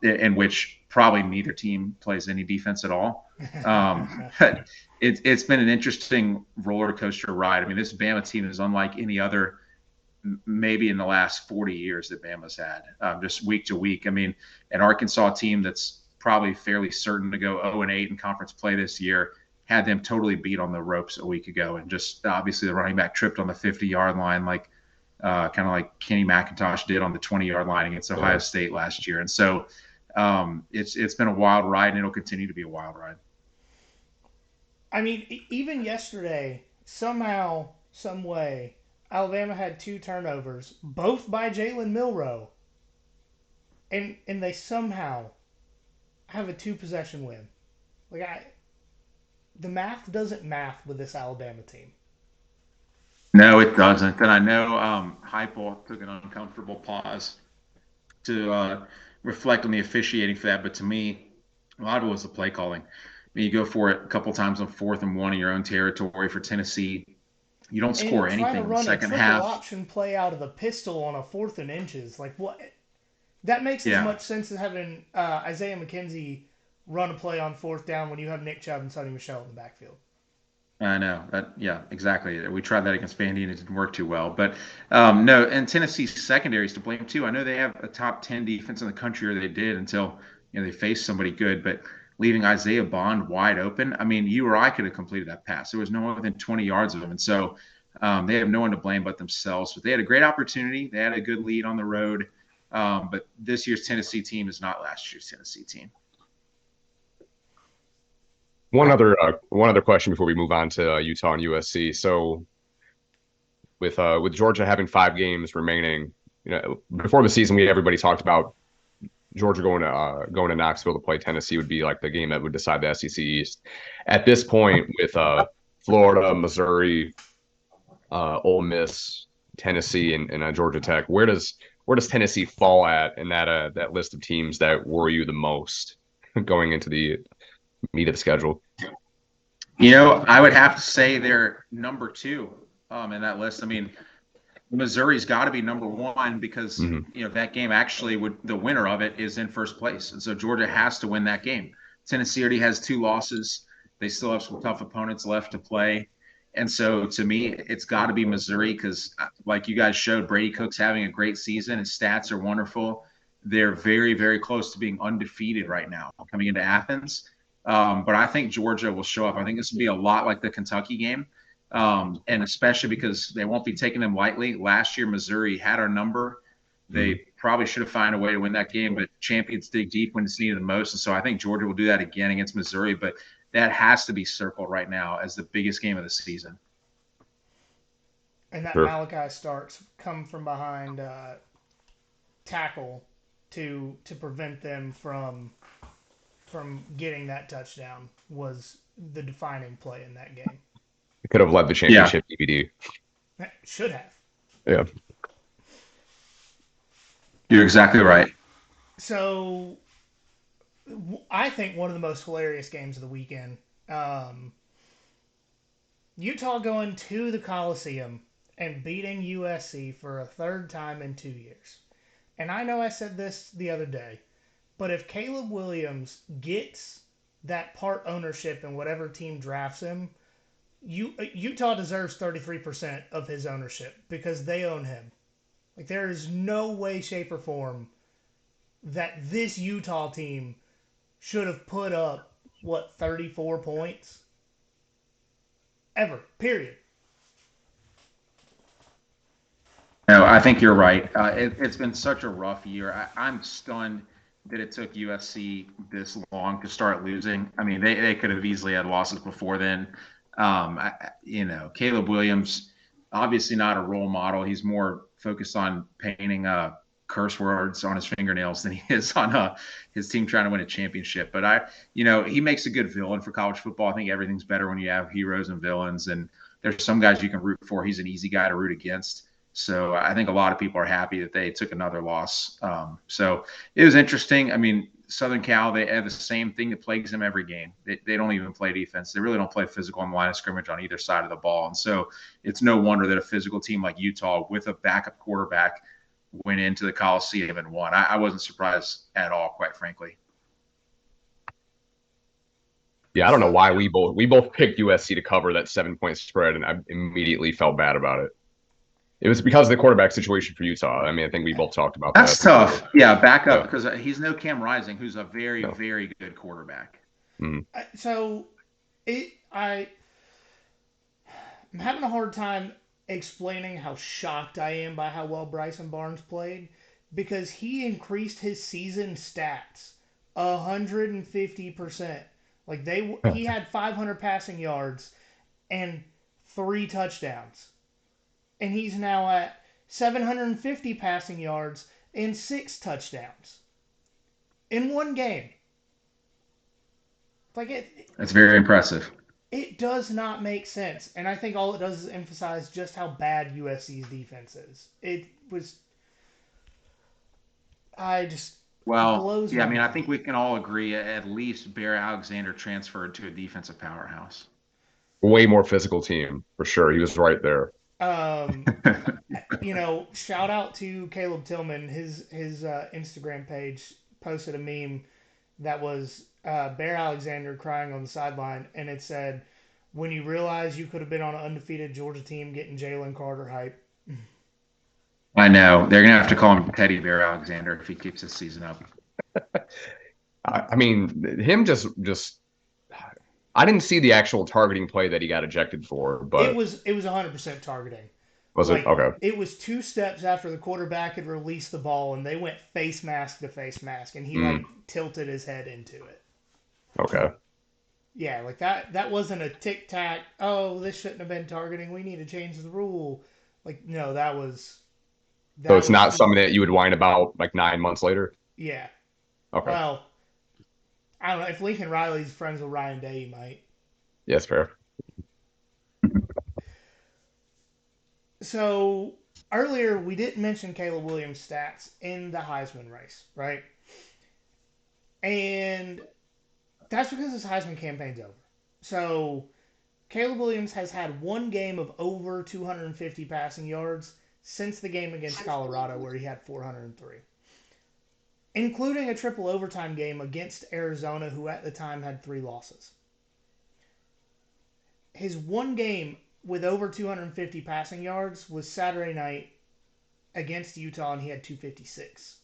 in which probably neither team plays any defense at all. But it's been an interesting roller coaster ride. I mean, this Bama team is unlike any other maybe in the last 40 years that Bama's had, just week to week. I mean, an Arkansas team that's probably fairly certain to go 0-8 in conference play this year had them totally beat on the ropes a week ago. And just obviously the running back tripped on the 50-yard line, like kind of like Kenny McIntosh did on the 20-yard line against Ohio State last year. And so it's been a wild ride, and it'll continue to be a wild ride. I mean, even yesterday, somehow, some way, Alabama had 2 turnovers, both by Jalen Milroe, and they somehow have a 2-possession win. The math doesn't math with this Alabama team. No, it doesn't. And I know Heupel took an uncomfortable pause to reflect on the officiating for that, but to me, a lot of it was the play calling. I mean, you go for it a couple times on 4th and 1 in your own territory for Tennessee. You don't score anything in the second half. Trying to run a triple option play out of the pistol on a 4th and inches, like what? That makes as much sense as having Isaiah McKenzie run a play on 4th down when you have Nick Chubb and Sonny Michel in the backfield. I know that. Yeah, exactly. We tried that against Vandy and it didn't work too well. But no, and Tennessee's secondary is to blame too. I know they have a top 10 defense in the country, or they did until they faced somebody good. But leaving Isaiah Bond wide open, I mean, you or I could have completed that pass. There was no one within 20 yards of him, and so they have no one to blame but themselves. But they had a great opportunity. They had a good lead on the road. But this year's Tennessee team is not last year's Tennessee team. One other question before we move on to Utah and USC. So, with Georgia having 5 games remaining, before the season, everybody talked about Georgia going to Knoxville to play Tennessee would be like the game that would decide the SEC East. At this point, with Florida, Missouri, Ole Miss, Tennessee, and Georgia Tech, where does Tennessee fall at in that list of teams that worry you the most going into the meat of the schedule? I would have to say they're number 2 in that list. I mean, Missouri's got to be number 1 because that game actually the winner of it is in first place, and so Georgia has to win that game. Tennessee already has 2 losses. They still have some tough opponents left to play, and so to me, it's got to be Missouri because, like you guys showed, Brady Cook's having a great season. His stats are wonderful. They're very, very close to being undefeated right now coming into Athens. But I think Georgia will show up. I think this will be a lot like the Kentucky game, and especially because they won't be taking them lightly. Last year, Missouri had our number. They probably should have found a way to win that game, but champions dig deep when it's needed the most. And so I think Georgia will do that again against Missouri. But that has to be circled right now as the biggest game of the season. And that Sure. Malachi Starks come from behind tackle to prevent them from getting that touchdown was the defining play in that game. It could have led the Yeah, championship DVD. Should have. Yeah. you're exactly right. So I think one of the most hilarious games of the weekend. Utah going to the Coliseum and beating USC for a third time in 2 years. And I know I said this the other day, but if Caleb Williams gets that part ownership in whatever team drafts him, Utah deserves 33% of his ownership because they own him. Like, there is no way, shape, or form that this Utah team should have put up, 34 points? Ever. Period. No, I think you're right. It's been such a rough year. I'm stunned that it took USC this long to start losing. I mean, they could have easily had losses before then. Caleb Williams, obviously not a role model. He's more focused on painting curse words on his fingernails than he is on his team trying to win a championship. But he makes a good villain for college football. I think everything's better when you have heroes and villains. And there's some guys you can root for. He's an easy guy to root against. So I think a lot of people are happy that they took another loss. So it was interesting. I mean, Southern Cal, they have the same thing that plagues them every game. They don't even play defense. They really don't play physical on the line of scrimmage on either side of the ball. And so it's no wonder that a physical team like Utah with a backup quarterback went into the Coliseum and won. I wasn't surprised at all, quite frankly. Yeah, I don't know why we both picked USC to cover that 7-point spread, and I immediately felt bad about it. It was because of the quarterback situation for Utah. I mean, I think we both talked about That's that. tough. Yeah, back up Yeah. because he's no Cam Rising, who's a very, No. very good quarterback. Mhm. So, I'm having a hard time explaining how shocked I am by how well Bryson Barnes played because he increased his season stats 150%. Like he had 500 passing yards and 3 touchdowns. And he's now at 750 passing yards and 6 touchdowns in one game. Like That's very impressive. it does not make sense. And I think all it does is emphasize just how bad USC's defense is. It was. I just. Well, Blows yeah, my I mean, I mind. think we can all agree at least Bear Alexander transferred to a defensive powerhouse. Way more physical team for sure. He was right there. Um, shout out to Caleb Tillman. His Instagram page posted a meme that was Bear Alexander crying on the sideline, and it said, "When you realize you could have been on an undefeated Georgia team, getting Jalen Carter hype." I know they're gonna have to call him Teddy Bear Alexander if he keeps this season up. I mean, him just I didn't see the actual targeting play that he got ejected for, It but was 100% targeting. was it Like okay? it was 2 steps after the quarterback had released the ball, and they went face mask to face mask, and he like tilted his head into it. Okay. Yeah, like that wasn't a tic tac. Oh, this shouldn't have been targeting. We need to change the rule. Like no, that was So it's not just something that you would whine about like 9 months later. yeah. Okay. Well, I don't know if Lincoln Riley's friends with Ryan Day, he might. Yes, fair. So earlier we didn't mention Caleb Williams' stats in the Heisman race, right? And that's because his Heisman campaign's over. So Caleb Williams has had one game of over 250 passing yards since the game against Colorado, where he had 403, including a triple overtime game against Arizona, who at the time had 3 losses. His one game with over 250 passing yards was Saturday night against Utah, and he had 256.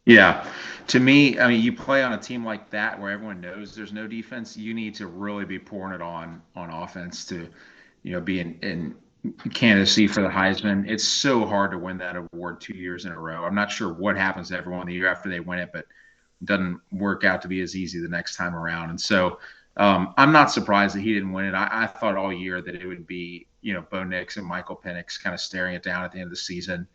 Yeah. To me, I mean, you play on a team like that where everyone knows there's no defense, you need to really be pouring it on offense to, be in candidacy for the Heisman. It's so hard to win that award 2 years in a row. I'm not sure what happens to everyone the year after they win it, but it doesn't work out to be as easy the next time around. And so I'm not surprised that he didn't win it. I thought all year that it would be, Bo Nix and Michael Penix kind of staring it down at the end of the season,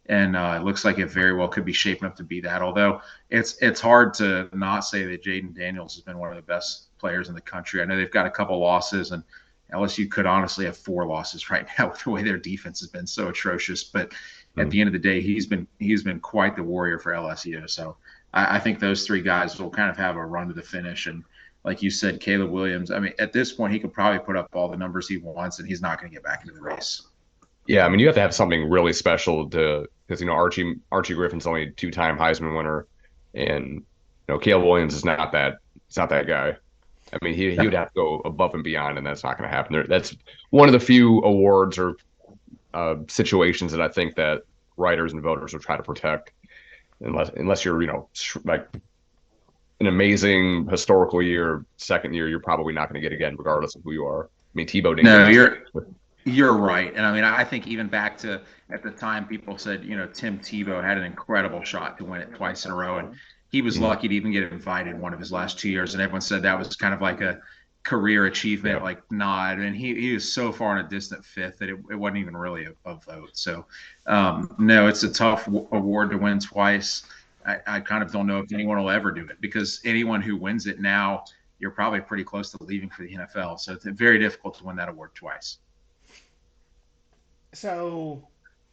and it looks like it very well could be shaping up to be that. Although it's hard to not say that Jaden Daniels has been one of the best players in the country. I know they've got a couple losses, and LSU could honestly have 4 losses right now with the way their defense has been so atrocious. But at Mm. the end of the day, he's been quite the warrior for LSU. So I think those three guys will kind of have a run to the finish. And like you said, Caleb Williams. I mean, at this point, he could probably put up all the numbers he wants, and he's not going to get back into the race. Yeah, I mean, you have to have something really special to because Archie Griffin's only a two-time Heisman winner, and Caleb Williams is not that. He's not that guy. I mean, he would have to go above and beyond, and that's not going to happen. That's one of the few awards or situations that I think that writers and voters will try to protect, unless you're like an amazing historical year, second year, you're probably not going to get again, regardless of who you are. I mean, Tebow didn't get No, it. you're right. And I mean, I think even back to at the time, people said, Tim Tebow had an incredible shot to win it twice in a row. And he was Mhm. lucky to even get invited one of his last 2 years. And everyone said that was kind of like a career achievement, Yeah. like nod. And he was so far in a distant fifth that it wasn't even really a vote. So, no, it's a tough award to win twice. I kind of don't know if anyone will ever do it because anyone who wins it now, you're probably pretty close to leaving for the NFL. So it's very difficult to win that award twice. So,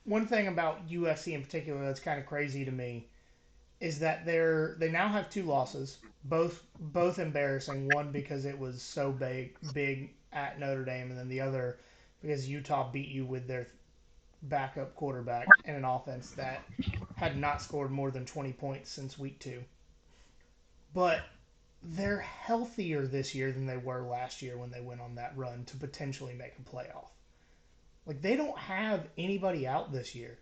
one thing about USC in particular that's kind of crazy to me is that they now have two losses, both embarrassing. One because it was so big at Notre Dame, and then the other because Utah beat you with their backup quarterback and an offense that had not scored more than 20 points since week 2. But they're healthier this year than they were last year when they went on that run to potentially make a playoff. Like they don't have anybody out this year,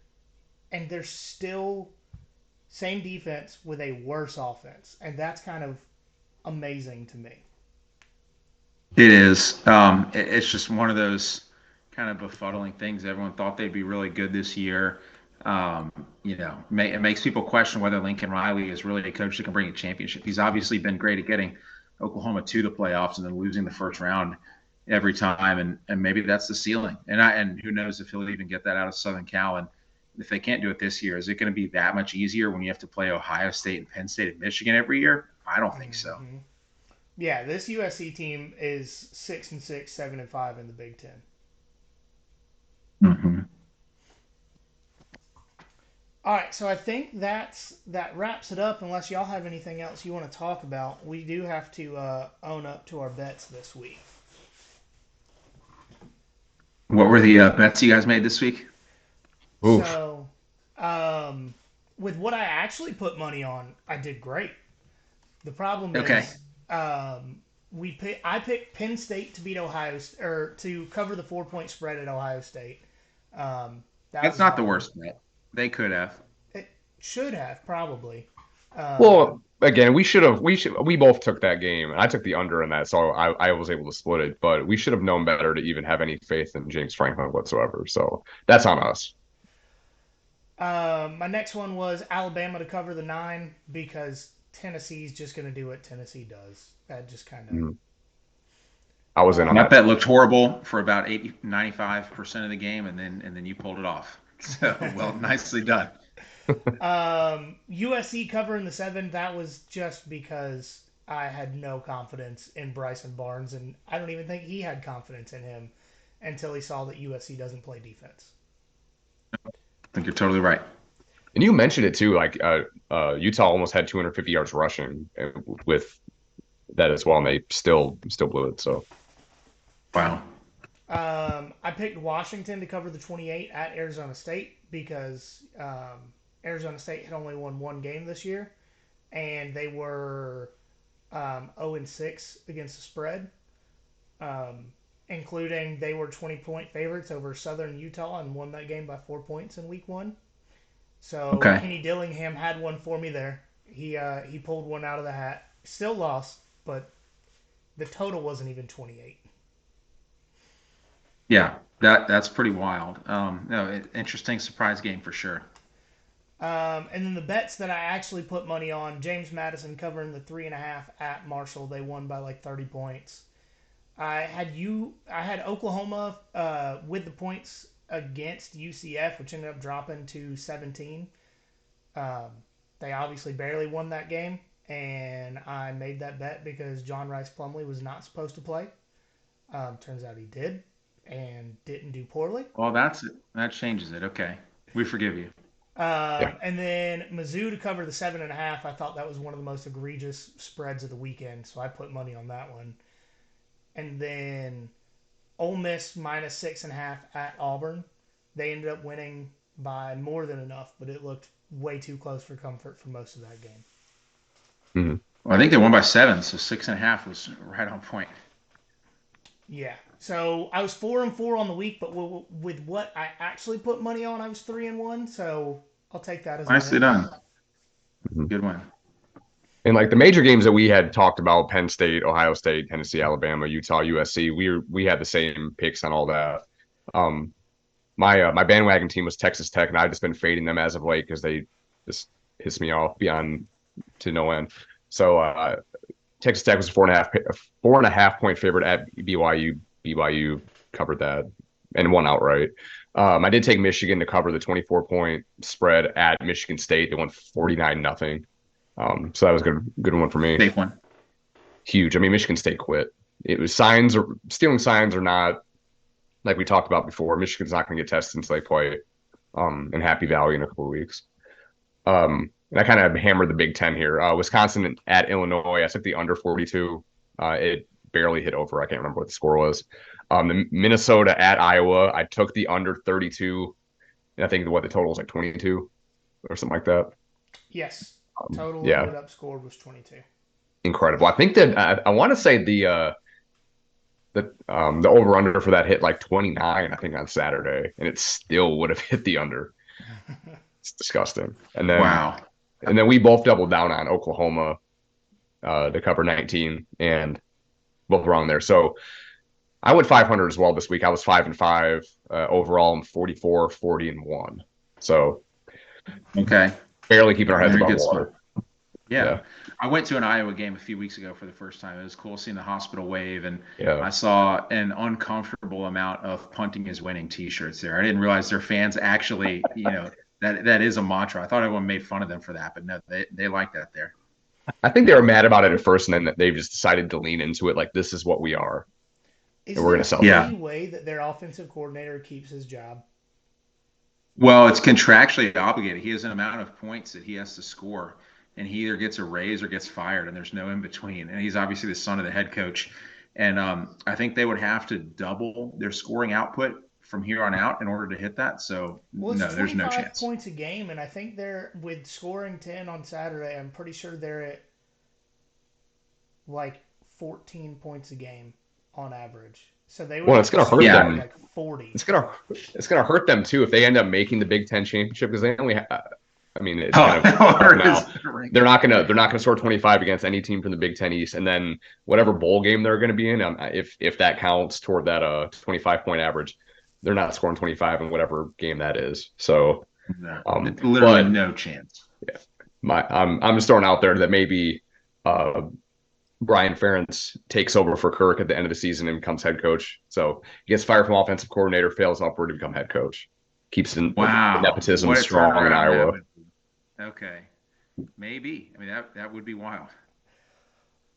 and they're still same defense with a worse offense, and that's kind of amazing to me. It is. It's just one of those kind of befuddling things. Everyone thought they'd be really good this year. Um, it makes people question whether Lincoln Riley is really a coach that can bring a championship. He's obviously been great at getting Oklahoma to the playoffs and then losing the first round every time, and maybe that's the ceiling. And who knows if he'll even get that out of Southern Cal. And if they can't do it this year, is it going to be that much easier when you have to play Ohio State and Penn State and Michigan every year? I don't think so. Mm-hmm. Yeah, this USC team is 6-6, 7-5 in the Big Ten. Mm-hmm. All right, so I think that wraps it up. Unless y'all have anything else you want to talk about, we do have to own up to our bets this week. What were the bets you guys made this week? Oof. So, um, with what I actually put money on, I did great. The problem Okay. is, I picked Penn State to beat Ohio or to cover the 4-point spread at Ohio State. That That's was not the one. worst bet. They could have. It should have probably. Um, Well, again, we both took that game, and I took the under in that, so I was able to split it. But we should have known better to even have any faith in James Franklin whatsoever. So that's on us. my next one was Alabama to cover the 9 because Tennessee's just going to do what Tennessee does. That just kind of. Mhm. I was in on That that. bet looked horrible for about 95% of the game, and then you pulled it off. So well, nicely done. USC covering the 7. That was just because I had no confidence in Bryson Barnes, and I don't even think he had confidence in him until he saw that USC doesn't play defense. I think you're totally right. And you mentioned it too, like Utah almost had 250 yards rushing with that as well, and they still blew it. So Wow. I picked Washington to cover the 28 at Arizona State because Arizona State had only won one game this year, and they were 0-6 against the spread, um, including they were 20-point favorites over Southern Utah and won that game by 4 points in week 1. So Okay. Kenny Dillingham had one for me there. He pulled one out of the hat. Still lost, but the total wasn't even 28. Yeah, that's pretty wild. No, interesting surprise game for sure. And then the bets that I actually put money on: James Madison covering the 3.5 at Marshall. They won by like 30 points. I had Oklahoma with the points against UCF, which ended up dropping to 17. Um, they obviously barely won that game, and I made that bet because John Rice Plumlee was not supposed to play. Turns out he did, and didn't do poorly. Well, that changes it. Okay, we forgive you. Yeah. And then Mizzou to cover the 7.5. I thought that was one of the most egregious spreads of the weekend, so I put money on that one. And then Ole Miss minus 6.5 at Auburn. They ended up winning by more than enough, but it looked way too close for comfort for most of that game. Mhm. Well, I think they won by 7, so 6.5 was right on point. Yeah. So I was 4-4 on the week, but with what I actually put money on, I was 3-1. So I'll take that as a Nicely win. done. Mhm. Good win. And like the major games that we had talked about, Penn State, Ohio State, Tennessee, Alabama, Utah, USC, we had the same picks on all that. Um, my bandwagon team was Texas Tech, and I've just been fading them as of late because they just piss me off beyond to no end. So Texas Tech was a 4.5 point favorite at BYU. BYU covered that and won outright. I did take Michigan to cover the 24-point spread at Michigan State. They won 49-0. So that was a good one for me. Safe one. Huge. I mean, Michigan State quit. It was signs or stealing signs or not, like we talked about before. Michigan's not going to get tested until they play in Happy Valley in a couple of weeks. And I kind of hammered the Big Ten here. Wisconsin at Illinois. I took the under 42. It barely hit over. I can't remember what the score was. The Minnesota at Iowa. I took the under 32. And I think what the total was like 22 or something like that. Yes. Total Yeah, ended up scored was 22. incredible. I think that I want to say the over under for that hit like 29. I think on Saturday, and it still would have hit the under. It's disgusting. Wow. And then we both doubled down on Oklahoma to cover 19, and both wrong there. So I went 500 as well this week. I was 5-5 overall, and 44, 40-1. So Okay. barely keeping our heads Very above good water. spot. Yeah. Yeah, I went to an Iowa game a few weeks ago for the first time. It was cool seeing the hospital wave, and yeah. I saw an uncomfortable amount of punting is winning T-shirts there. I didn't realize their fans actually, that is a mantra. I thought everyone made fun of them for that, but no, they like that there. I think they were mad about it at first, and then they've just decided to lean into it. Like this is what we are, Is and we're going to there sell Yeah. any way that their offensive coordinator keeps his job? Well, it's contractually obligated. He has an amount of points that he has to score, and he either gets a raise or gets fired, and there's no in between. And he's obviously the son of the head coach, and I think they would have to double their scoring output from here on out in order to hit that. So Well, it's no, there's no 25 chance. points a game, and I think they're with scoring 10 on Saturday. I'm pretty sure they're at like 14 points a game on average. So they would Well, have it's to going to hurt score Yeah. them. like 40. It's gonna hurt them too if they end up making the Big Ten championship because they only. I mean, it's kind Oh, of tough now. ring. They're not gonna score 25 against any team from the Big Ten East, and then whatever bowl game they're going to be in, if that counts toward that 25-point average, they're not scoring 25 in whatever game that is. So, No, literally but no chance. I'm just throwing out there that maybe uh, Brian Ferentz takes over for Kirk at the end of the season and becomes head coach. So he gets fired from offensive coordinator, fails upward to become head coach. Keeps the Wow, nepotism what a strong in turnaround that Iowa. would be. Okay, maybe. I mean, that would be wild.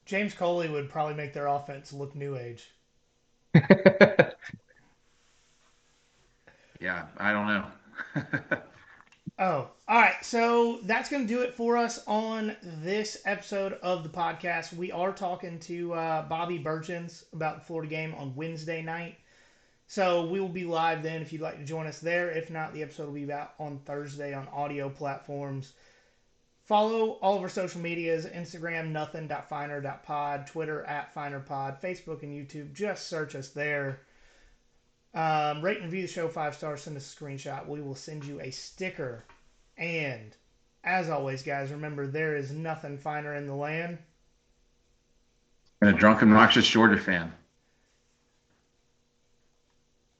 James Coley would probably make their offense look new age. Yeah, I don't know. Oh, all right. So that's going to do it for us on this episode of the podcast. We are talking to Bobby Burchins about the Florida game on Wednesday night. So we will be live then if you'd like to join us there. If not, the episode will be out on Thursday on audio platforms. Follow all of our social medias: Instagram, nothing.finer.pod, Twitter @finerpod, Facebook and YouTube. Just search us there. Rate and review the show 5 stars. Send us a screenshot. We will send you a sticker. And As always, guys, remember there is nothing finer in the land. And a drunken, obnoxious Georgia fan.